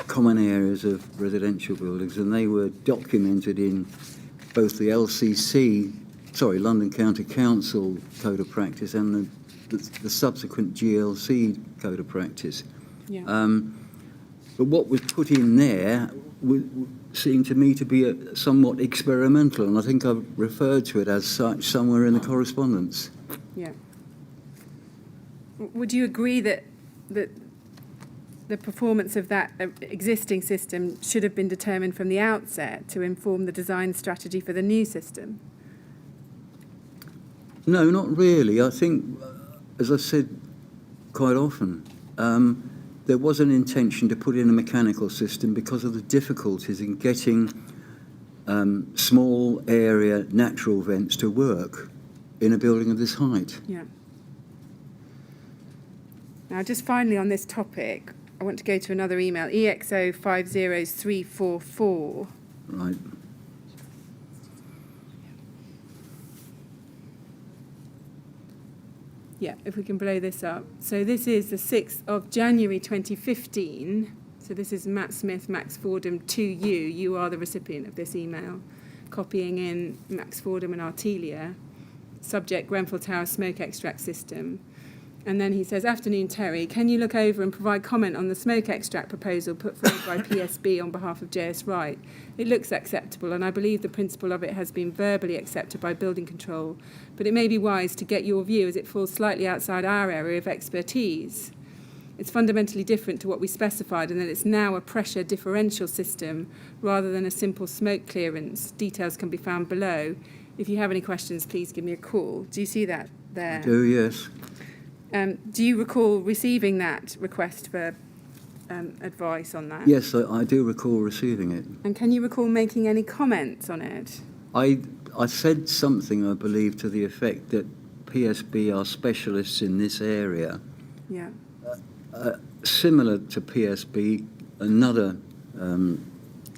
common areas of residential buildings, and they were documented in both the London County Council Code of Practice and the subsequent GLC Code of Practice. Yeah. But what was put in there seemed to me to be somewhat experimental, and I think I've referred to it as such somewhere in the correspondence. Yeah. Would you agree that the performance of that existing system should have been determined from the outset to inform the design strategy for the new system? No, not really. I think, as I said quite often, there was an intention to put in a mechanical system because of the difficulties in getting small area natural vents to work in a building of this height. Yeah. Now, just finally on this topic, I want to go to another email, EXO 50344. Right. Yeah, if we can blow this up. So this is the 6th of January 2015. So this is Matt Smith, Max Fordham to you. You are the recipient of this email. copying in Max Fordham and Artelia, subject Grenfell Tower smoke extract system. And then he says, afternoon, Terry, can you look over and provide comment on the smoke extract proposal put forward by PSB on behalf of JS Wright? It looks acceptable, and I believe the principle of it has been verbally accepted by building control, but it may be wise to get your view as it falls slightly outside our area of expertise. It's fundamentally different to what we specified, and that it's now a pressure differential system rather than a simple smoke clearance. Details can be found below. If you have any questions, please give me a call. Do you see that there? I do, yes. Do you recall receiving that request for advice on that? Yes, I do recall receiving it. And can you recall making any comments on it? I said something, I believe, to the effect that PSB are specialists in this area. Yeah. Similar to PSB, another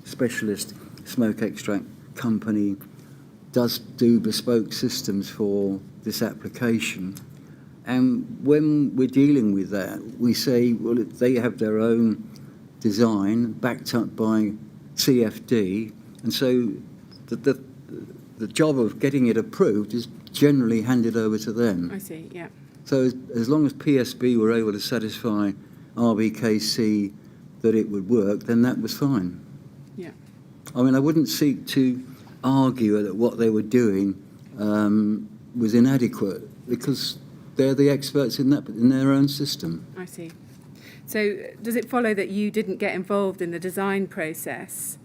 specialist smoke extract company does do bespoke systems for this application. And when we're dealing with that, we say, well, they have their own design backed up by CFD, and so the job of getting it approved is generally handed over to them. I see, yeah. So as long as PSB were able to satisfy RBKC that it would work, then that was fine. Yeah. I mean, I wouldn't seek to argue that what they were doing was inadequate, because they're the experts in their own system. I see. So does it follow that you didn't get involved in the design process,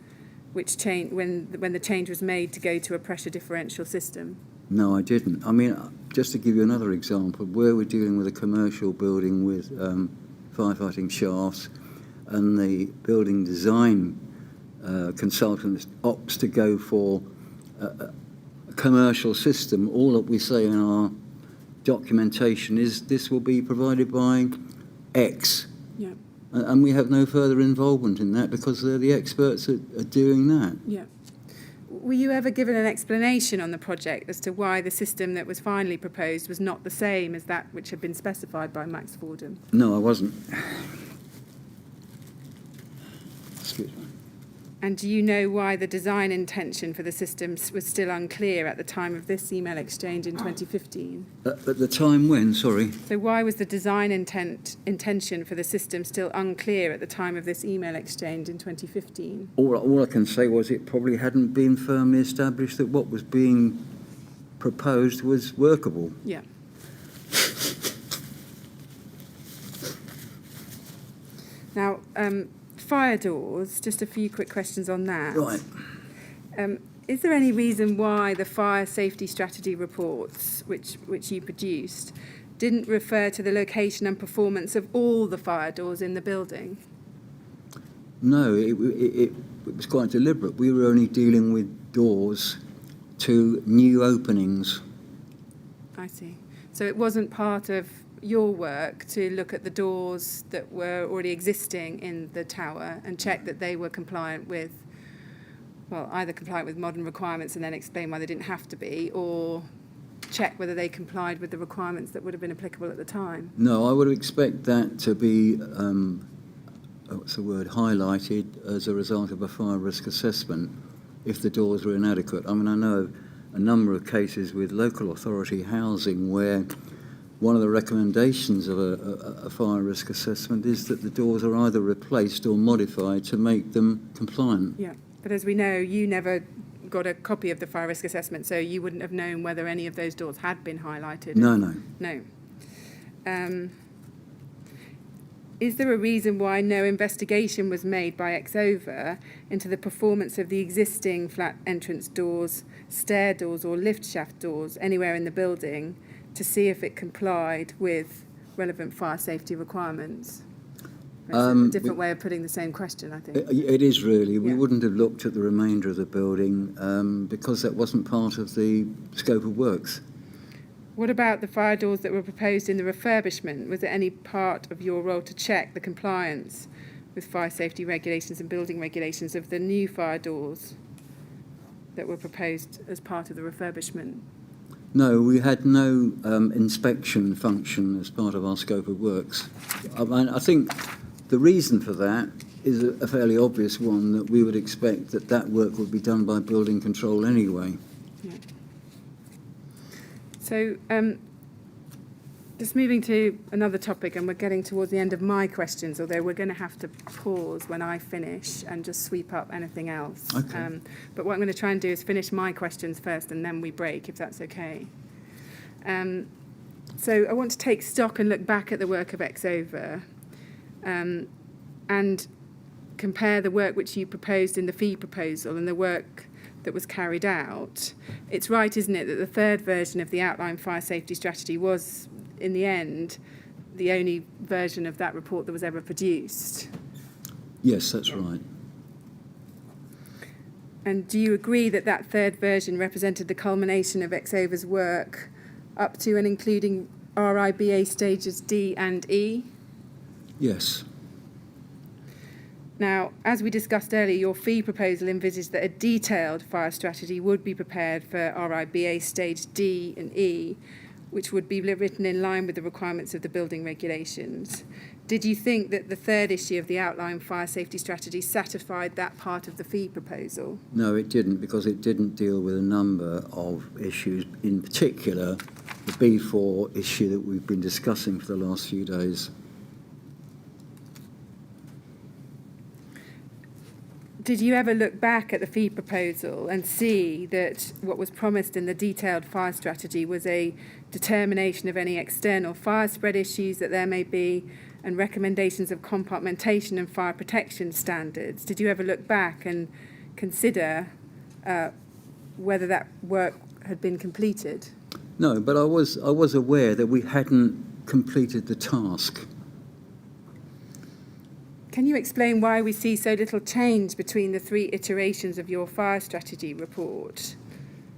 which changed when the change was made to go to a pressure differential system? No, I didn't. I mean, just to give you another example, where we're dealing with a commercial building with firefighting shafts, and the building design consultant opts to go for a commercial system, all that we say in our documentation is this will be provided by X. Yeah. And we have no further involvement in that because they're the experts at doing that. Yeah. Were you ever given an explanation on the project as to why the system that was finally proposed was not the same as that which had been specified by Max Fordham? No, I wasn't. Excuse me. And do you know why the design intention for the system was still unclear at the time of this email exchange in 2015? At the time when, sorry? So why was the design intention for the system still unclear at the time of this email exchange in 2015? All I can say was it probably hadn't been firmly established that what was being proposed was workable. Yeah. Now, fire doors, just a few quick questions on that. Right. Is there any reason why the fire safety strategy reports, which you produced, didn't refer to the location and performance of all the fire doors in the building? No, it was quite deliberate. We were only dealing with doors to new openings. I see. So it wasn't part of your work to look at the doors that were already existing in the tower and check that they were compliant with, well, either compliant with modern requirements and then explain why they didn't have to be, or check whether they complied with the requirements that would have been applicable at the time? No, I would expect that to be, highlighted as a result of a fire risk assessment if the doors were inadequate. I mean, I know a number of cases with local authority housing where one of the recommendations of a fire risk assessment is that the doors are either replaced or modified to make them compliant. Yeah, but as we know, you never got a copy of the fire risk assessment, so you wouldn't have known whether any of those doors had been highlighted. No. Is there a reason why no investigation was made by Exova into the performance of the existing flat entrance doors, stair doors or lift shaft doors anywhere in the building to see if it complied with relevant fire safety requirements? It's a different way of putting the same question, I think. It is really. We Yeah. wouldn't have looked at the remainder of the building because that wasn't part of the scope of works. What about the fire doors that were proposed in the refurbishment? Was it any part of your role to check the compliance with fire safety regulations and building regulations of the new fire doors that were proposed as part of the refurbishment? No, we had no inspection function as part of our scope of works. I think the reason for that is a fairly obvious one, that we would expect that that work would be done by building control anyway. Yeah. So, just moving to another topic, and we're getting towards the end of my questions, although we're going to have to pause when I finish and just sweep up anything else. Okay. But what I'm going to try and do is finish my questions first, and then we break, if that's okay. So I want to take stock and look back at the work of Exova, and compare the work which you proposed in the fee proposal and the work that was carried out. It's right, isn't it, that the third version of the outline fire safety strategy was, in the end, the only version of that report that was ever produced? Yes, that's right. And do you agree that that third version represented the culmination of Exova's work up to and including RIBA stages D and E? Yes. Now, as we discussed earlier, your fee proposal envisaged that a detailed fire strategy would be prepared for RIBA stage D and E, which would be written in line with the requirements of the building regulations. Did you think that the third issue of the outline fire safety strategy satisfied that part of the fee proposal? No, it didn't, because it didn't deal with a number of issues, in particular the B4 issue that we've been discussing for the last few days. Did you ever look back at the fee proposal and see that what was promised in the detailed fire strategy was a determination of any external fire spread issues that there may be and recommendations of compartmentation and fire protection standards? Did you ever look back and consider whether that work had been completed? No, but I was aware that we hadn't completed the task. Can you explain why we see so little change between the three iterations of your fire strategy report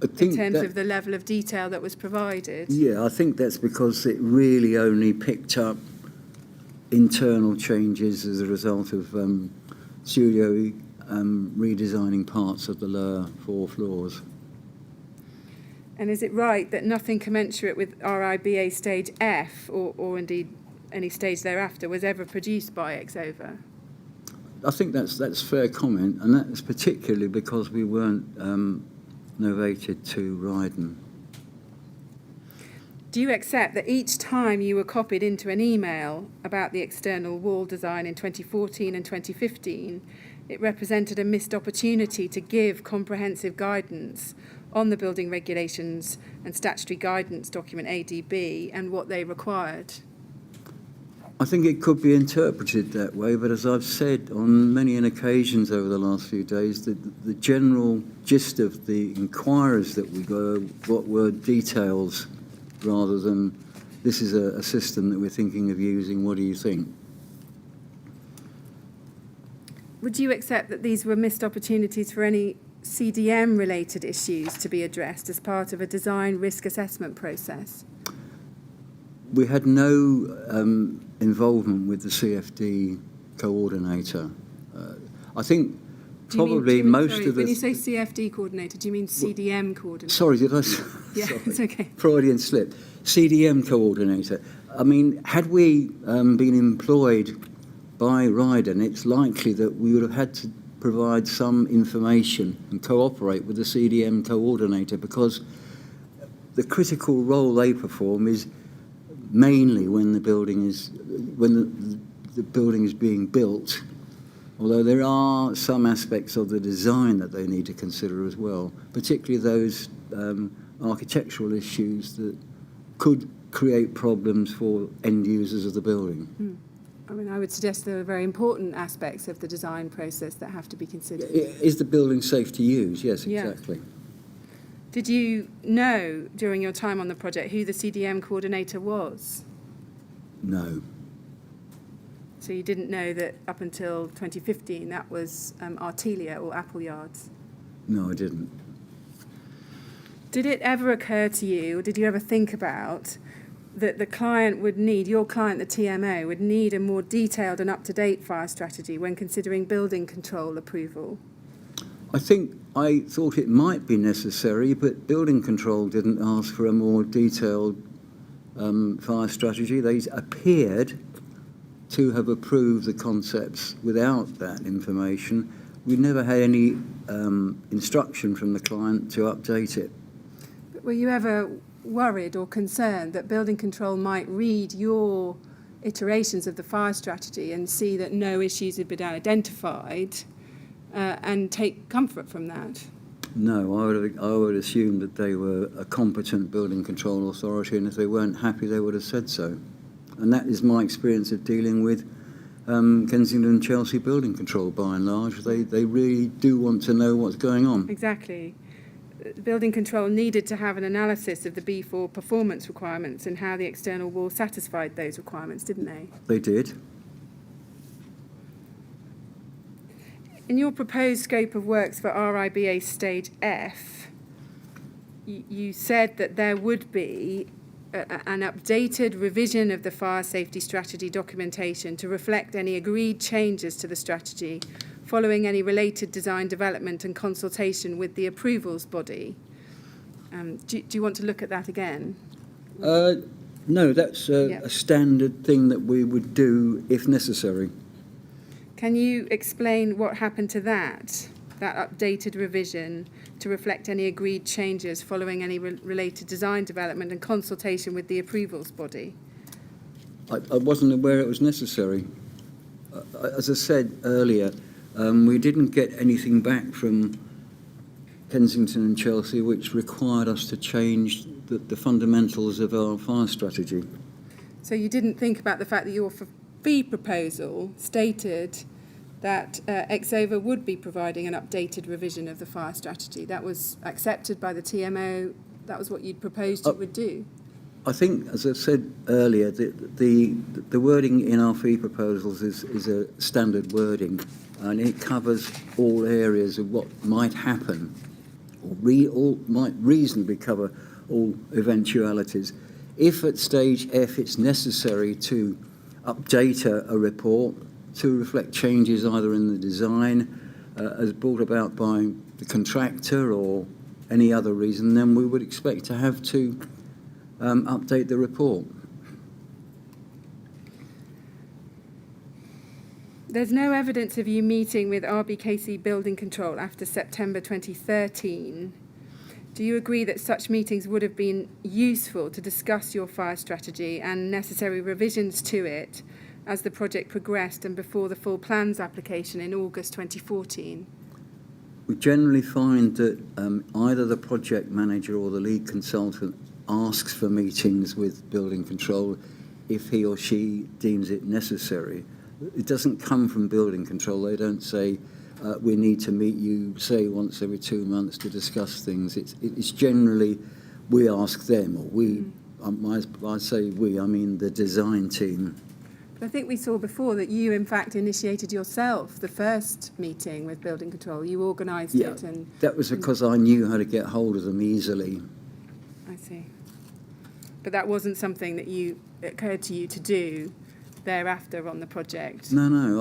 in terms of the level of detail that was provided? Yeah, I think that's because it really only picked up internal changes as a result of studio redesigning parts of the lower 4 floors. And is it right that nothing commensurate with RIBA stage F, or indeed any stage thereafter, was ever produced by Exova? I think that's fair comment, and that's particularly because we weren't novated to Ryden. Do you accept that each time you were copied into an email about the external wall design in 2014 and 2015, it represented a missed opportunity to give comprehensive guidance on the building regulations and statutory guidance document ADB and what they required? I think it could be interpreted that way, but as I've said on many occasions over the last few days, the general gist of the inquiries that we got what were details rather than this is a system that we're thinking of using, what do you think? Would you accept that these were missed opportunities for any CDM-related issues to be addressed as part of a design risk assessment process? We had no involvement with the CFD coordinator. I think probably most of the... When you say CFD coordinator, do you mean CDM coordinator? Sorry, did I... Yeah, sorry. it's okay. Freudian slip. CDM coordinator. I mean, had we been employed by Ryden, it's likely that we would have had to provide some information and cooperate with the CDM coordinator, because the critical role they perform is mainly when the building is being built, although there are some aspects of the design that they need to consider as well, particularly those architectural issues that could create problems for end users of the building. I mean, I would suggest there are very important aspects of the design process that have to be considered. Is the building safe to use? Yes, exactly. Yeah. Did you know during your time on the project who the CDM coordinator was? No. So you didn't know that up until 2015 that was Artelia or Appleyards? No, I didn't. Did it ever occur to you, or did you ever think about, that the client would need, your client, the TMO, would need a more detailed and up-to-date fire strategy when considering building control approval? I thought it might be necessary, but building control didn't ask for a more detailed fire strategy. They appeared to have approved the concepts without that information. We never had any instruction from the client to update it. Were you ever worried or concerned that building control might read your iterations of the fire strategy and see that no issues had been identified and take comfort from that? No, I would assume that they were a competent building control authority, and if they weren't happy, they would have said so. And that is my experience of dealing with Kensington and Chelsea building control, by and large. They really do want to know what's going on. Exactly. Building control needed to have an analysis of the B4 performance requirements and how the external wall satisfied those requirements, didn't they? They did. In your proposed scope of works for RIBA Stage F, you said that there would be an updated revision of the fire safety strategy documentation to reflect any agreed changes to the strategy following any related design development and consultation with the approvals body. Do you want to look at that again? No, that's a standard thing that we would do if necessary. Can you explain what happened to that updated revision to reflect any agreed changes following any related design development and consultation with the approvals body? I wasn't aware it was necessary. As I said earlier, we didn't get anything back from Kensington and Chelsea which required us to change the fundamentals of our fire strategy. So you didn't think about the fact that your fee proposal stated that Exova would be providing an updated revision of the fire strategy. That was accepted by the TMO. That was what you'd proposed you would do. I think, as I said earlier, the wording in our fee proposals is a standard wording, and it covers all areas of what might happen, or might reasonably cover all eventualities. If at stage F it's necessary to update a report to reflect changes either in the design as brought about by the contractor or any other reason, then we would expect to have to update the report. There's no evidence of you meeting with RBKC Building Control after September 2013. Do you agree that such meetings would have been useful to discuss your fire strategy and necessary revisions to it as the project progressed and before the full plans application in August 2014? We generally find that either the project manager or the lead consultant asks for meetings with building control if he or she deems it necessary. It doesn't come from building control. They don't say, we need to meet you, say, once every 2 months to discuss things. It's generally, we ask them, or we, I say we, I mean the design team. But I think we saw before that you, in fact, initiated yourself the first meeting with building control. You organised it. And that was because I knew how to get hold of them easily. I see. But that wasn't something that occurred to you to do thereafter on the project? No.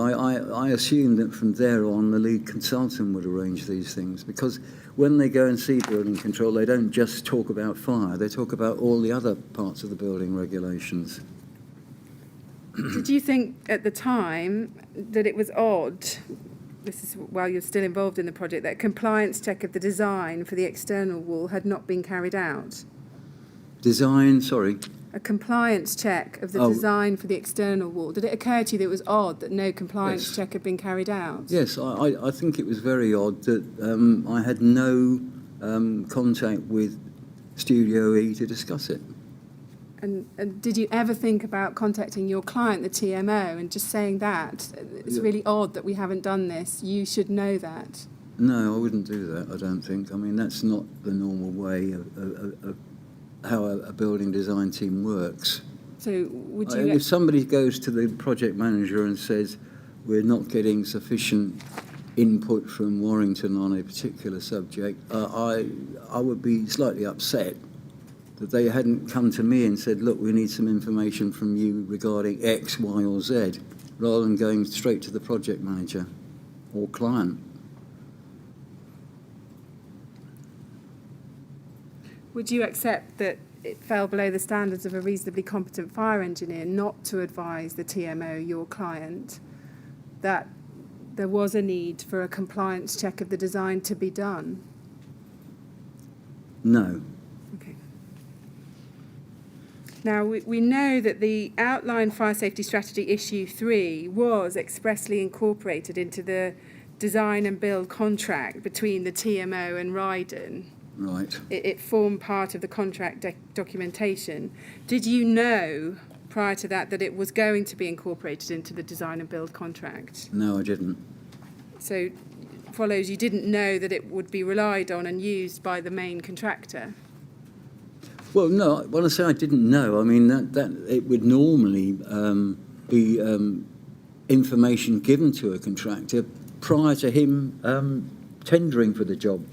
I assumed that from there on the lead consultant would arrange these things, because when they go and see building control, they don't just talk about fire, they talk about all the other parts of the building regulations. Did you think at the time that it was odd, this is while you're still involved in the project, that a compliance check of the design for the external wall had not been carried out? Design, sorry? A compliance check of the design for the external wall. Did it occur to you that it was odd that no compliance check had been carried out? Yes, I think it was very odd that I had no contact with Studio E to discuss it. And did you ever think about contacting your client, the TMO, and just saying that? It's really odd that we haven't done this. You should know that. No, I wouldn't do that, I don't think. I mean, that's not the normal way of how a building design team works. So would you... If somebody goes to the project manager and says, we're not getting sufficient input from Warrington on a particular subject, I would be slightly upset that they hadn't come to me and said, look, we need some information from you regarding X, Y, or Z, rather than going straight to the project manager or client. Would you accept that it fell below the standards of a reasonably competent fire engineer not to advise the TMO, your client, that there was a need for a compliance check of the design to be done? No. Okay. Now, we know that the outline fire safety strategy issue 3 was expressly incorporated into the design and build contract between the TMO and Ryden. Right. It formed part of the contract documentation. Did you know prior to that that it was going to be incorporated into the design and build contract? No, I didn't. So follows you didn't know that it would be relied on and used by the main contractor? Well, no, when I say I didn't know, I mean that it would normally be information given to a contractor prior to him tendering for the job.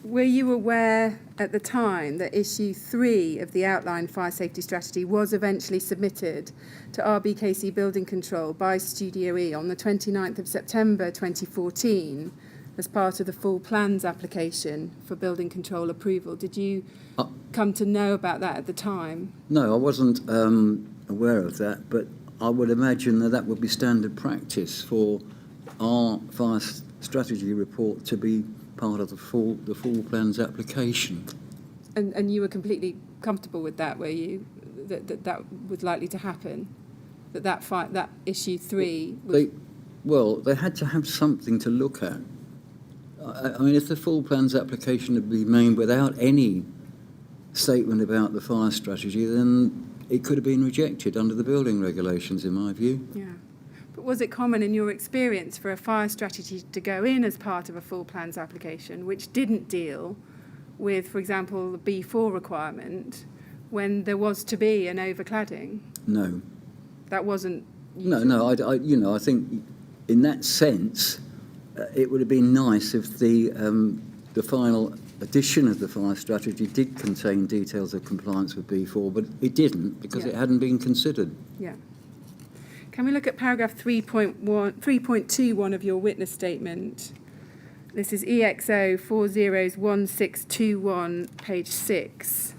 Were you aware at the time that issue 3 of the outline fire safety strategy was eventually submitted to RBKC Building Control by Studio E on the 29th of September 2014 as part of the full plans application for building control approval? Did you come to know about that at the time? No, I wasn't aware of that, but I would imagine that would be standard practice for our fire strategy report to be part of the full plans application. And you were completely comfortable with that, were you? That was likely to happen? That issue 3 was... They had to have something to look at. I mean, if the full plans application had been made without any statement about the fire strategy, then it could have been rejected under the building regulations, in my view. Yeah. But was it common in your experience for a fire strategy to go in as part of a full plans application, which didn't deal with, for example, the B4 requirement, when there was to be an overcladding? No. That wasn't... No, I think in that sense, it would have been nice if the final edition of the fire strategy did contain details of compliance with B4, but it didn't because it hadn't been considered. Yeah. Can we look at paragraph 3.21 of your witness statement? This is EXO 401621, page 6.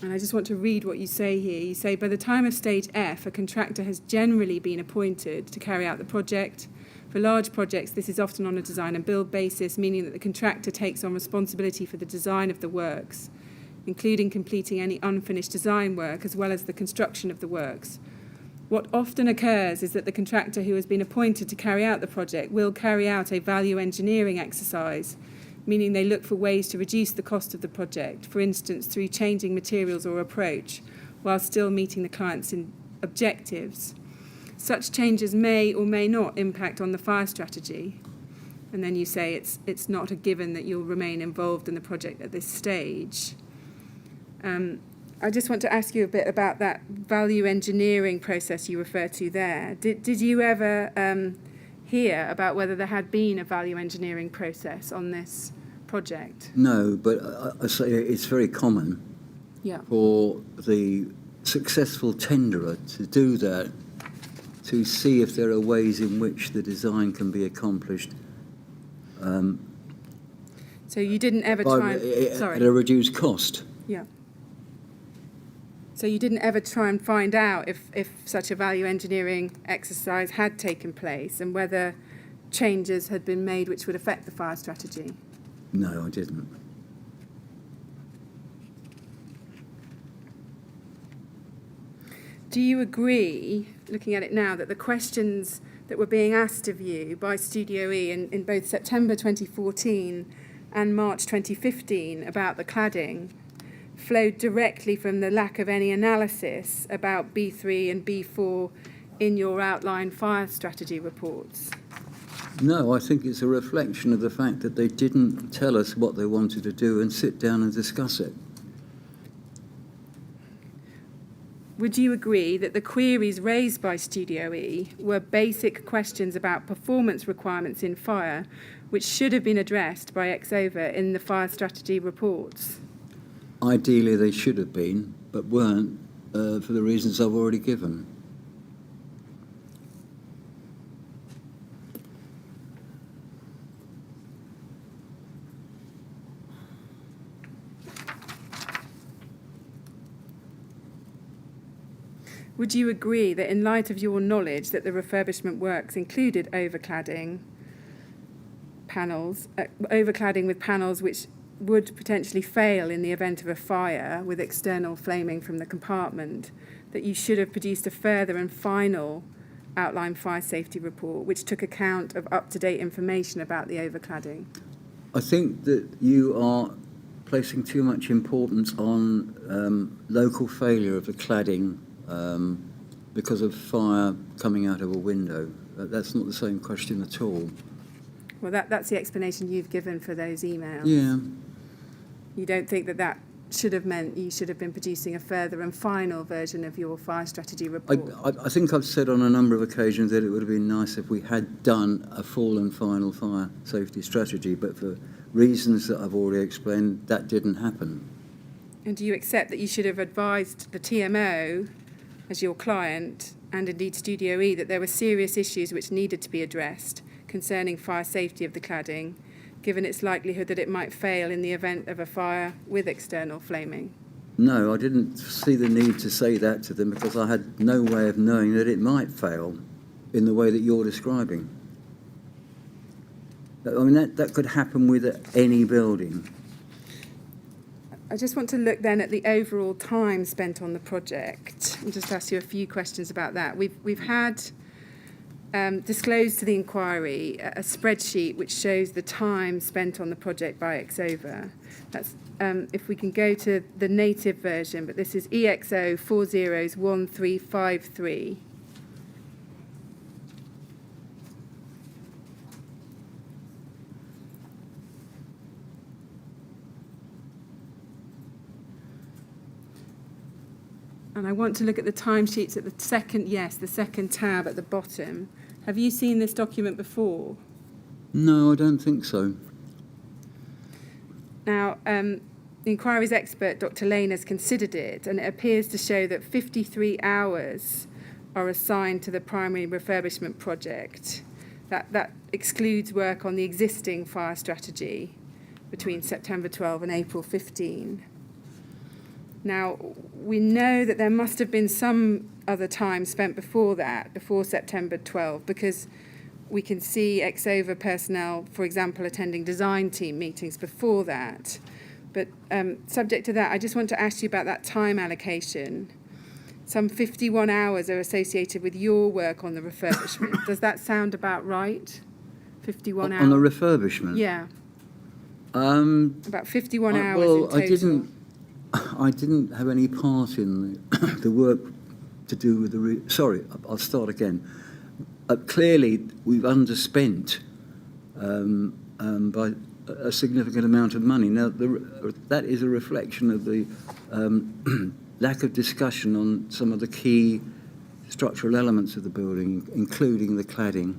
And I just want to read what you say here. You say, by the time of stage F, a contractor has generally been appointed to carry out the project. For large projects, this is often on a design and build basis, meaning that the contractor takes on responsibility for the design of the works, including completing any unfinished design work as well as the construction of the works. What often occurs is that the contractor who has been appointed to carry out the project will carry out a value engineering exercise, meaning they look for ways to reduce the cost of the project, for instance, through changing materials or approach, while still meeting the client's objectives. Such changes may or may not impact on the fire strategy. And then you say it's not a given that you'll remain involved in the project at this stage. I just want to ask you a bit about that value engineering process you refer to there. Did you ever hear about whether there had been a value engineering process on this project? No, but I say it's very common for the successful tenderer to do that, to see if there are ways in which the design can be accomplished. So you didn't ever try at a reduced cost. Yeah. So you didn't ever try and find out if such a value engineering exercise had taken place and whether changes had been made which would affect the fire strategy? No, I didn't. Do you agree, looking at it now, that the questions that were being asked of you by Studio E in both September 2014 and March 2015 about the cladding flowed directly from the lack of any analysis about B3 and B4 in your outline fire strategy reports? No, I think it's a reflection of the fact that they didn't tell us what they wanted to do and sit down and discuss it. Would you agree that the queries raised by Studio E were basic questions about performance requirements in fire, which should have been addressed by Exova in the fire strategy reports? Ideally, they should have been, but weren't, for the reasons I've already given. would you agree that in light of your knowledge that the refurbishment works included overcladding with panels which would potentially fail in the event of a fire with external flaming from the compartment, that you should have produced a further and final outline fire safety report which took account of up-to-date information about the overcladding? I think that you are placing too much importance on local failure of the cladding because of fire coming out of a window. That's not the same question at all. Well, that's the explanation you've given for those emails. Yeah. You don't think that should have meant you should have been producing a further and final version of your fire strategy report? I think I've said on a number of occasions that it would have been nice if we had done a full and final fire safety strategy, but for reasons that I've already explained, that didn't happen. And do you accept that you should have advised the TMO, as your client, and indeed Studio E, that there were serious issues which needed to be addressed concerning fire safety of the cladding, given its likelihood that it might fail in the event of a fire with external flaming? No, I didn't see the need to say that to them because I had no way of knowing that it might fail in the way that you're describing. I mean, that could happen with any building. I just want to look then at the overall time spent on the project and just ask you a few questions about that. We've had disclosed to the inquiry a spreadsheet which shows the time spent on the project by Exova. That's if we can go to the native version, but this is EXO 401353. And I want to look at the timesheets at the second tab at the bottom. Have you seen this document before? No, I don't think so. Now, the inquiry's expert, Dr. Lane, has considered it, and it appears to show that 53 hours are assigned to the primary refurbishment project. That excludes work on the existing fire strategy between September 12 and April 15. Now, we know that there must have been some other time spent before that, before September 12, because we can see Exova personnel, for example, attending design team meetings before that. But subject to that, I just want to ask you about that time allocation. Some 51 hours are associated with your work on the refurbishment. Does that sound about right? 51 hours? On the refurbishment? Yeah. About 51 hours in total. I didn't have any part in the work to do with the... Sorry, I'll start again. Clearly, we've underspent by a significant amount of money. Now, that is a reflection of the lack of discussion on some of the key structural elements of the building, including the cladding.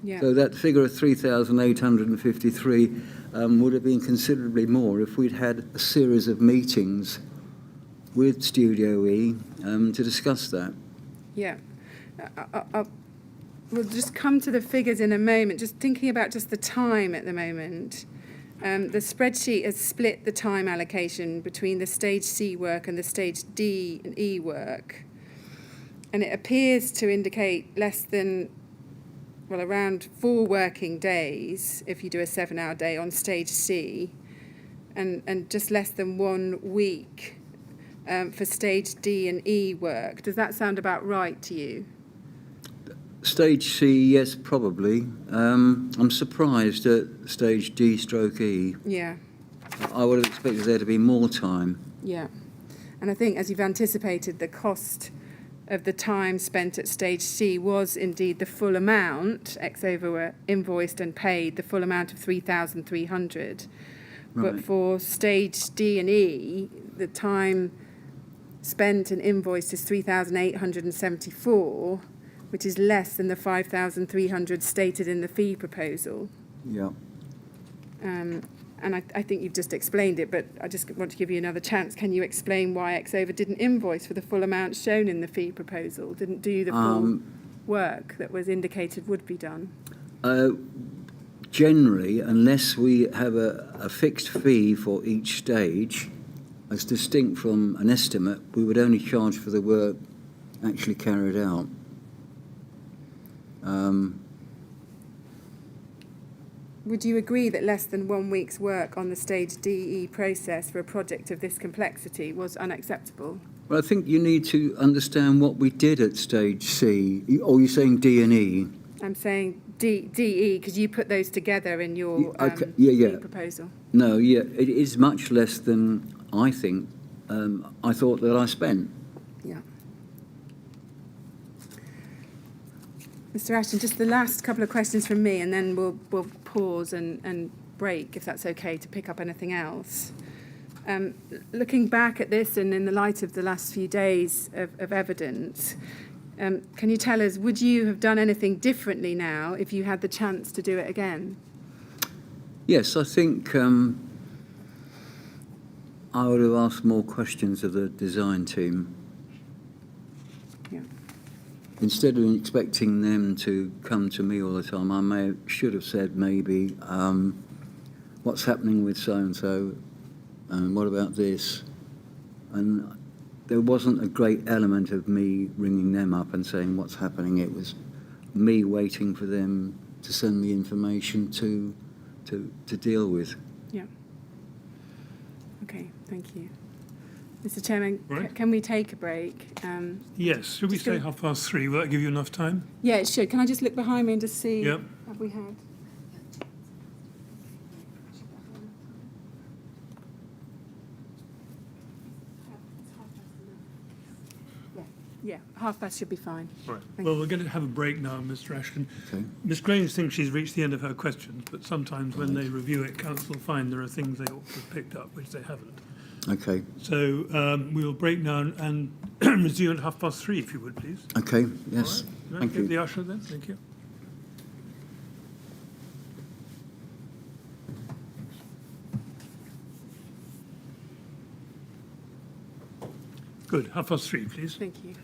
Yeah. So that figure of 3,853 would have been considerably more if we'd had a series of meetings with Studio E to discuss that. Yeah. We'll just come to the figures in a moment. Just thinking about just the time at the moment. The spreadsheet has split the time allocation between the Stage C work and the Stage D and E work. And it appears to indicate less than, well, around 4 working days if you do a 7-hour day on Stage C, and just less than 1 week for Stage D and E work. Does that sound about right to you? Stage C, yes, probably. I'm surprised at Stage D stroke E. Yeah. I would have expected there to be more time. Yeah. And I think, as you've anticipated, the cost of the time spent at Stage C was indeed the full amount. Exova were invoiced and paid the full amount of 3,300. Right. But for Stage D and E, the time spent and invoiced is 3,874, which is less than the 5,300 stated in the fee proposal. Yeah. And I think you've just explained it, but I just want to give you another chance. Can you explain why Exova didn't invoice for the full amount shown in the fee proposal, didn't do the full work that was indicated would be done? Generally, unless we have a fixed fee for each stage, as distinct from an estimate, we would only charge for the work actually carried out. Would you agree that less than 1 week's work on the stage DE process for a project of this complexity was unacceptable? Well, I think you need to understand what we did at stage C. Or you're saying D and E? I'm saying DE because you put those together in your Okay, yeah. proposal. No, yeah, it is much less than I think I thought that I spent. Yeah. Mr. Ashton, just the last couple of questions from me, and then we'll pause and break, if that's okay, to pick up anything else. Looking back at this and in the light of the last few days of evidence, can you tell us, would you have done anything differently now if you had the chance to do it again? Yes, I think I would have asked more questions of the design team. Yeah. Instead of expecting them to come to me all the time, should have said maybe, what's happening with so-and-so, and what about this? And there wasn't a great element of me ringing them up and saying what's happening. It was me waiting for them to send me information to deal with. Yeah. Okay, thank you. Mr. Chairman, Right. can we take a break? Yes, should we Just say go- 3:30? Will that give you enough time? Yeah, it should. Can I just look behind me and just see? Yep. Have we had? Yeah, past should be fine. Right. Thank Well, we're going to have a break now, Mr. Ashton. Okay. Ms. Grange thinks she's reached the end of her questions, but sometimes when they review it, council find there are things they ought to have picked up, which they haven't. Okay. So we'll break now and resume at 3:30, if you would, please. Okay. Yes. All right. Thank Give you. the usher then. Thank you. Good. 3:30, please. Thank you.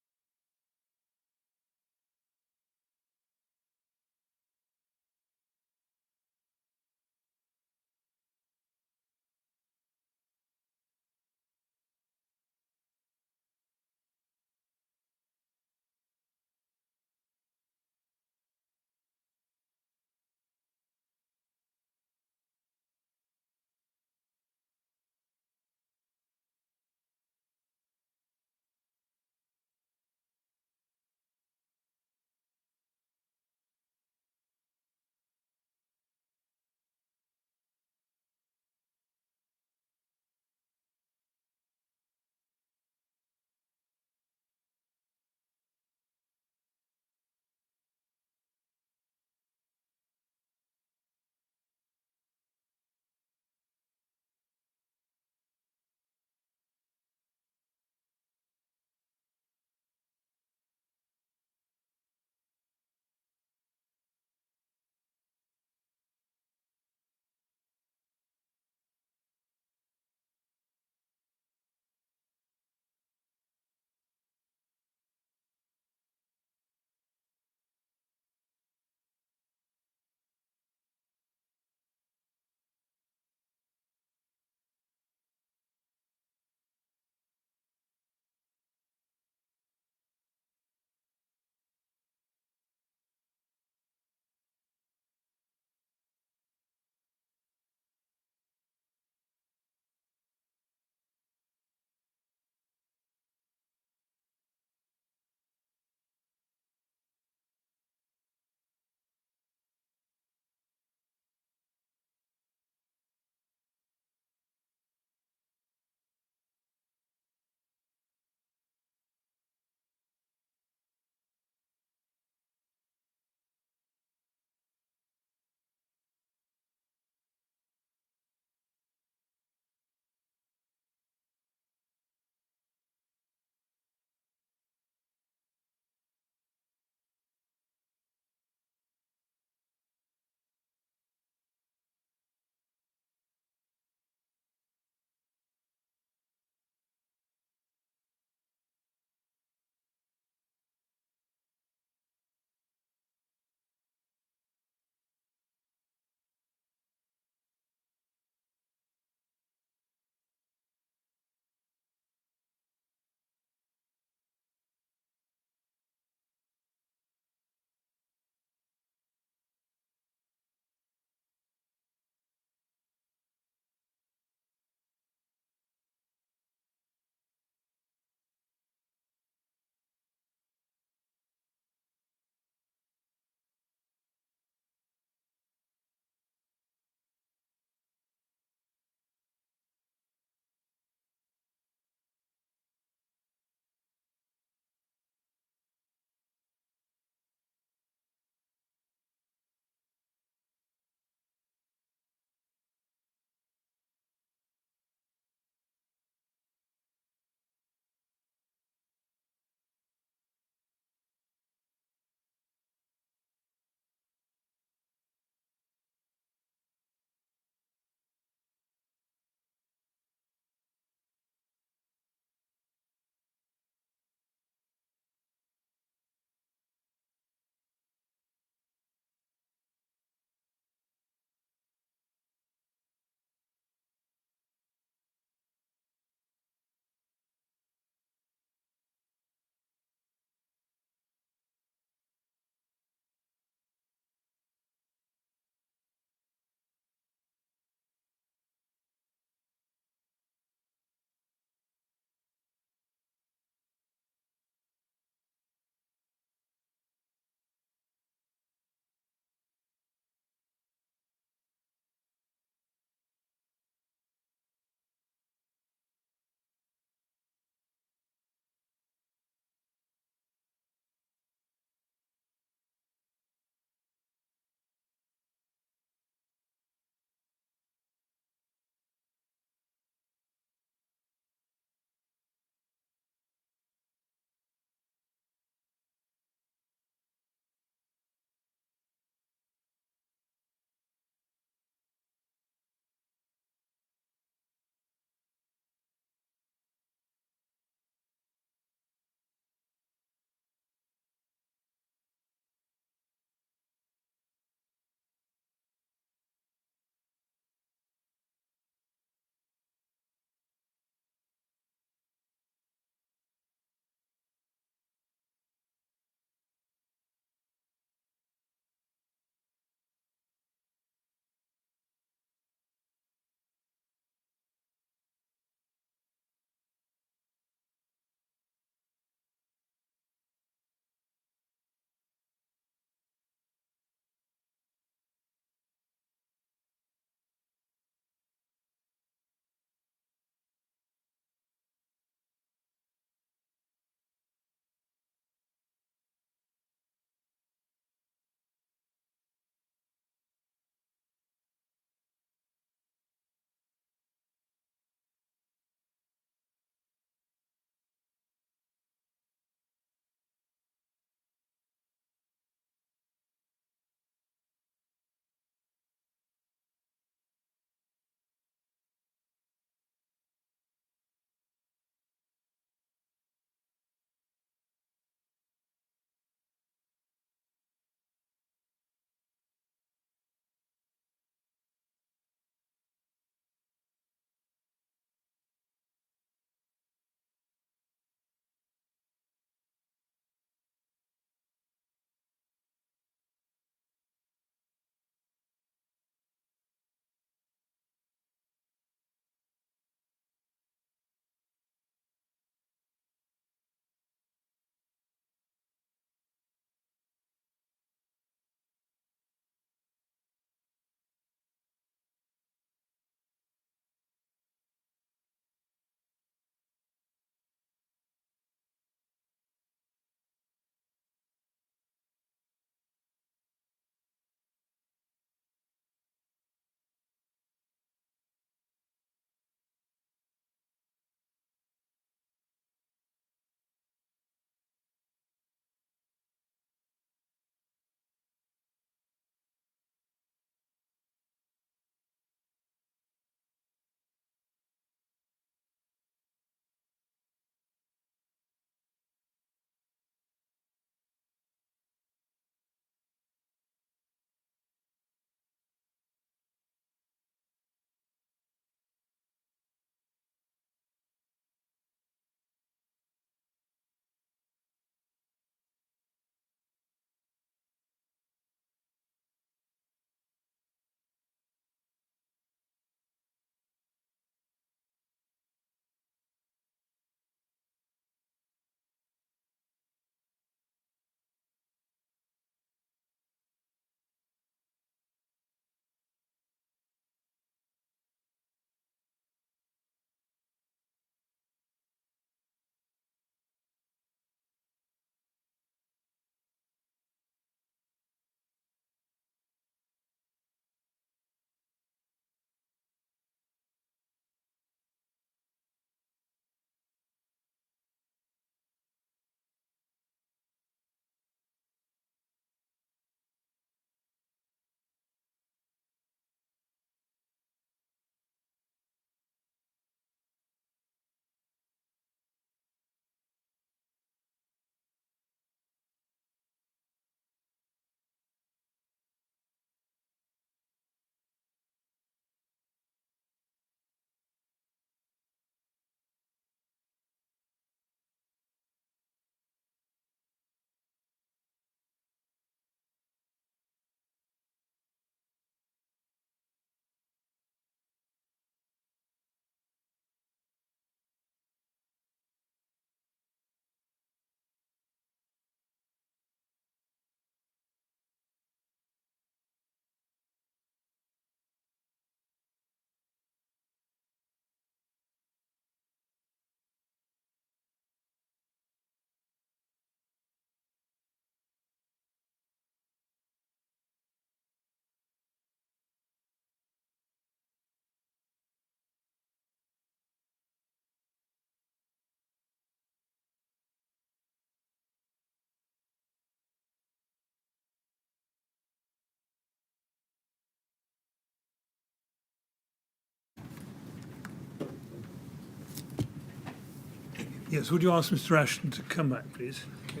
Yes, would you ask Mr. Ashton to come back, please? Okay.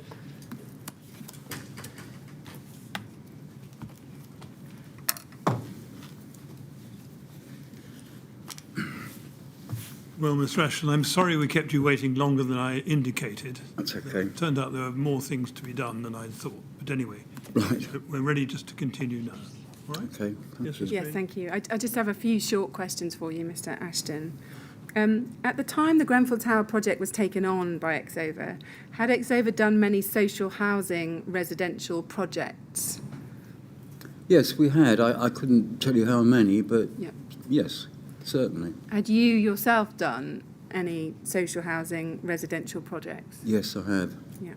Well, Mr. Ashton, I'm sorry we kept you waiting longer than I indicated. That's okay. It turned out there were more things to be done than I thought. But anyway, Right. we're ready just to continue now. All right? Okay, thank Yes, you. Ms. Yes, Green? thank you. I just have a few short questions for you, Mr. Ashton. At the time the Grenfell Tower project was taken on by Exova, had Exova done many social housing residential projects? Yes, we had. I couldn't tell you how many, but Yeah. yes, certainly. Had you yourself done any social housing residential projects? Yes, I have. Yeah.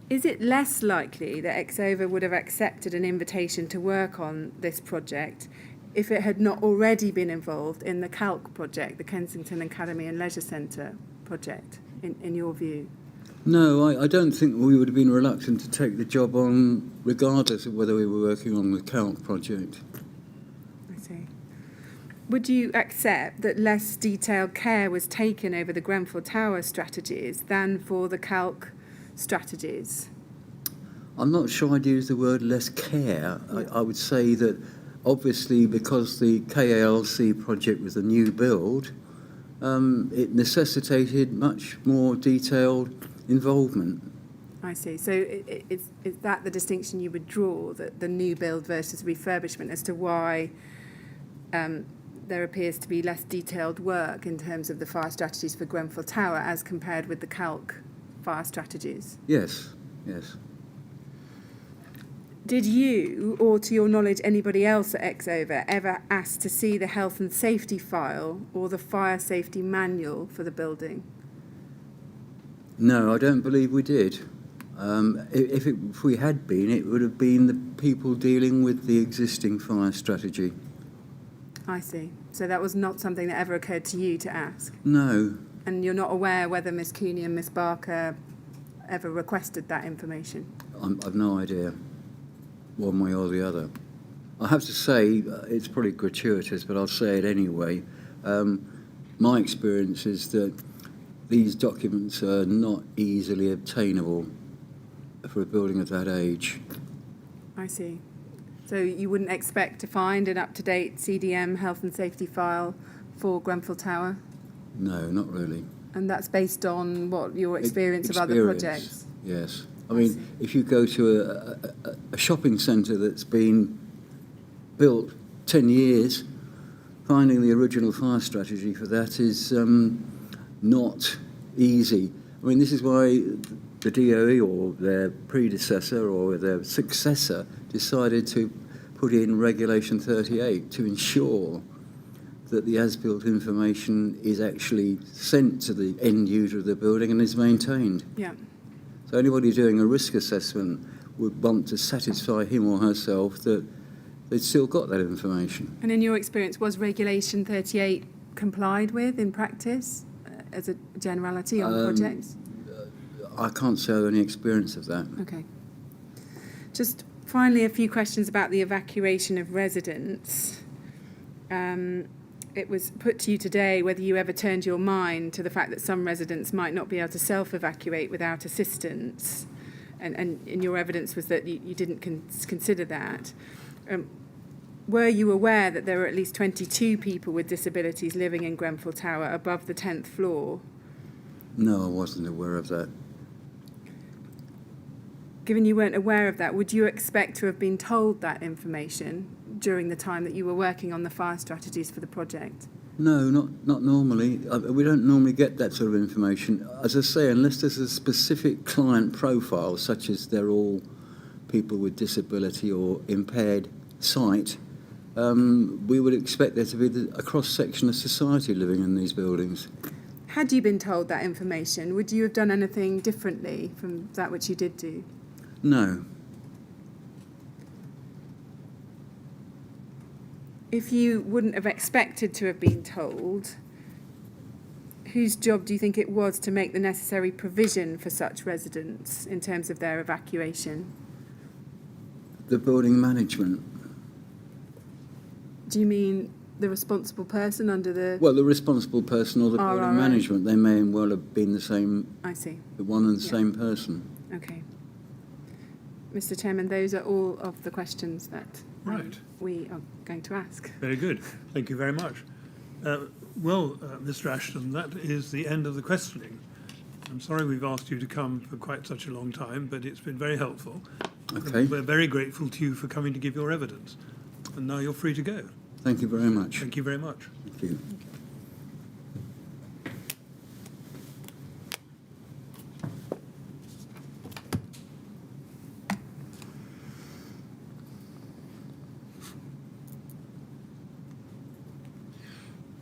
Is it less likely that Exova would have accepted an invitation to work on this project if it had not already been involved in the CALC project, the Kensington Academy and Leisure Centre project, in your view? No, I don't think we would have been reluctant to take the job on regardless of whether we were working on the CALC project. I see. Would you accept that less detailed care was taken over the Grenfell Tower strategies than for the CALC strategies? I'm not sure I'd use the word less care. I would say that obviously because the KALC project was a new build, it necessitated much more detailed involvement. I see. So is that the distinction you would draw, that the new build versus refurbishment, as to why there appears to be less detailed work in terms of the fire strategies for Grenfell Tower as compared with the CALC fire strategies? Yes, yes. Did you, or to your knowledge anybody else at Exova, ever ask to see the health and safety file or the fire safety manual for the building? No, I don't believe we did. If we had been, it would have been the people dealing with the existing fire strategy. I see. So that was not something that ever occurred to you to ask? No, And you're not aware whether Miss Cooney and Miss Barker ever requested that information? I've no idea, one way or the other. I have to say, it's probably gratuitous, but I'll say it anyway. My experience is that these documents are not easily obtainable for a building of that age. I see. So you wouldn't expect to find an up-to-date CDM health and safety file for Grenfell Tower? No, not really. And that's based on what, your experience of other projects? Yes. I mean, if you go to a shopping centre that's been built 10 years, finding the original fire strategy for that is not easy. I mean, this is why the DOE or their predecessor or their successor decided to put in Regulation 38 to ensure that the as-built information is actually sent to the end user of the building and is maintained. Yeah. So anybody doing a risk assessment would want to satisfy him or herself that they'd still got that information. And in your experience, was Regulation 38 complied with in practice as a generality on projects? I can't say I have any experience of that. Okay. Just finally, a few questions about the evacuation of residents. It was put to you today whether you ever turned your mind to the fact that some residents might not be able to self-evacuate without assistance, and your evidence was that you didn't consider that. Were you aware that there were at least 22 people with disabilities living in Grenfell Tower above the 10th floor? No, I wasn't aware of that. Given you weren't aware of that, would you expect to have been told that information during the time that you were working on the fire strategies for the project? No, not normally. We don't normally get that sort of information. As I say, unless there's a specific client profile, such as they're all people with disability or impaired sight, we would expect there to be a cross-section of society living in these buildings. Had you been told that information, would you have done anything differently from that which you did do? No. If you wouldn't have expected to have been told, whose job do you think it was to make the necessary provision for such residents in terms of their evacuation? The building management. Do you mean the responsible person under the... Well, the responsible person or the building RRA. management, they may well have been the same, I see. the one and the Yeah. same person. Okay. Mr. Chairman, those are all of the questions that Right. we are going to ask. Very good. Thank you very much. Mr. Ashton, that is the end of the questioning. I'm sorry we've asked you to come for quite such a long time, but it's been very helpful. Okay. We're very grateful to you for coming to give your evidence. And now you're free to go. Thank you very much. Thank you very much. Thank you.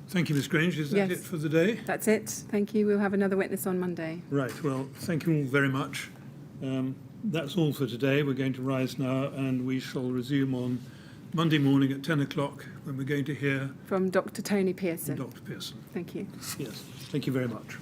Thank you, Ms. Grange. Is that Yes. it for the day? That's it. Thank you. We'll have another witness on Monday. Right. Well, thank you all very much. That's all for today. We're going to rise now and we shall resume on Monday morning at 10 o'clock when we're going to hear From Dr. Tony from Pearson. Dr. Pearson. Thank you. Yes. Thank you very much.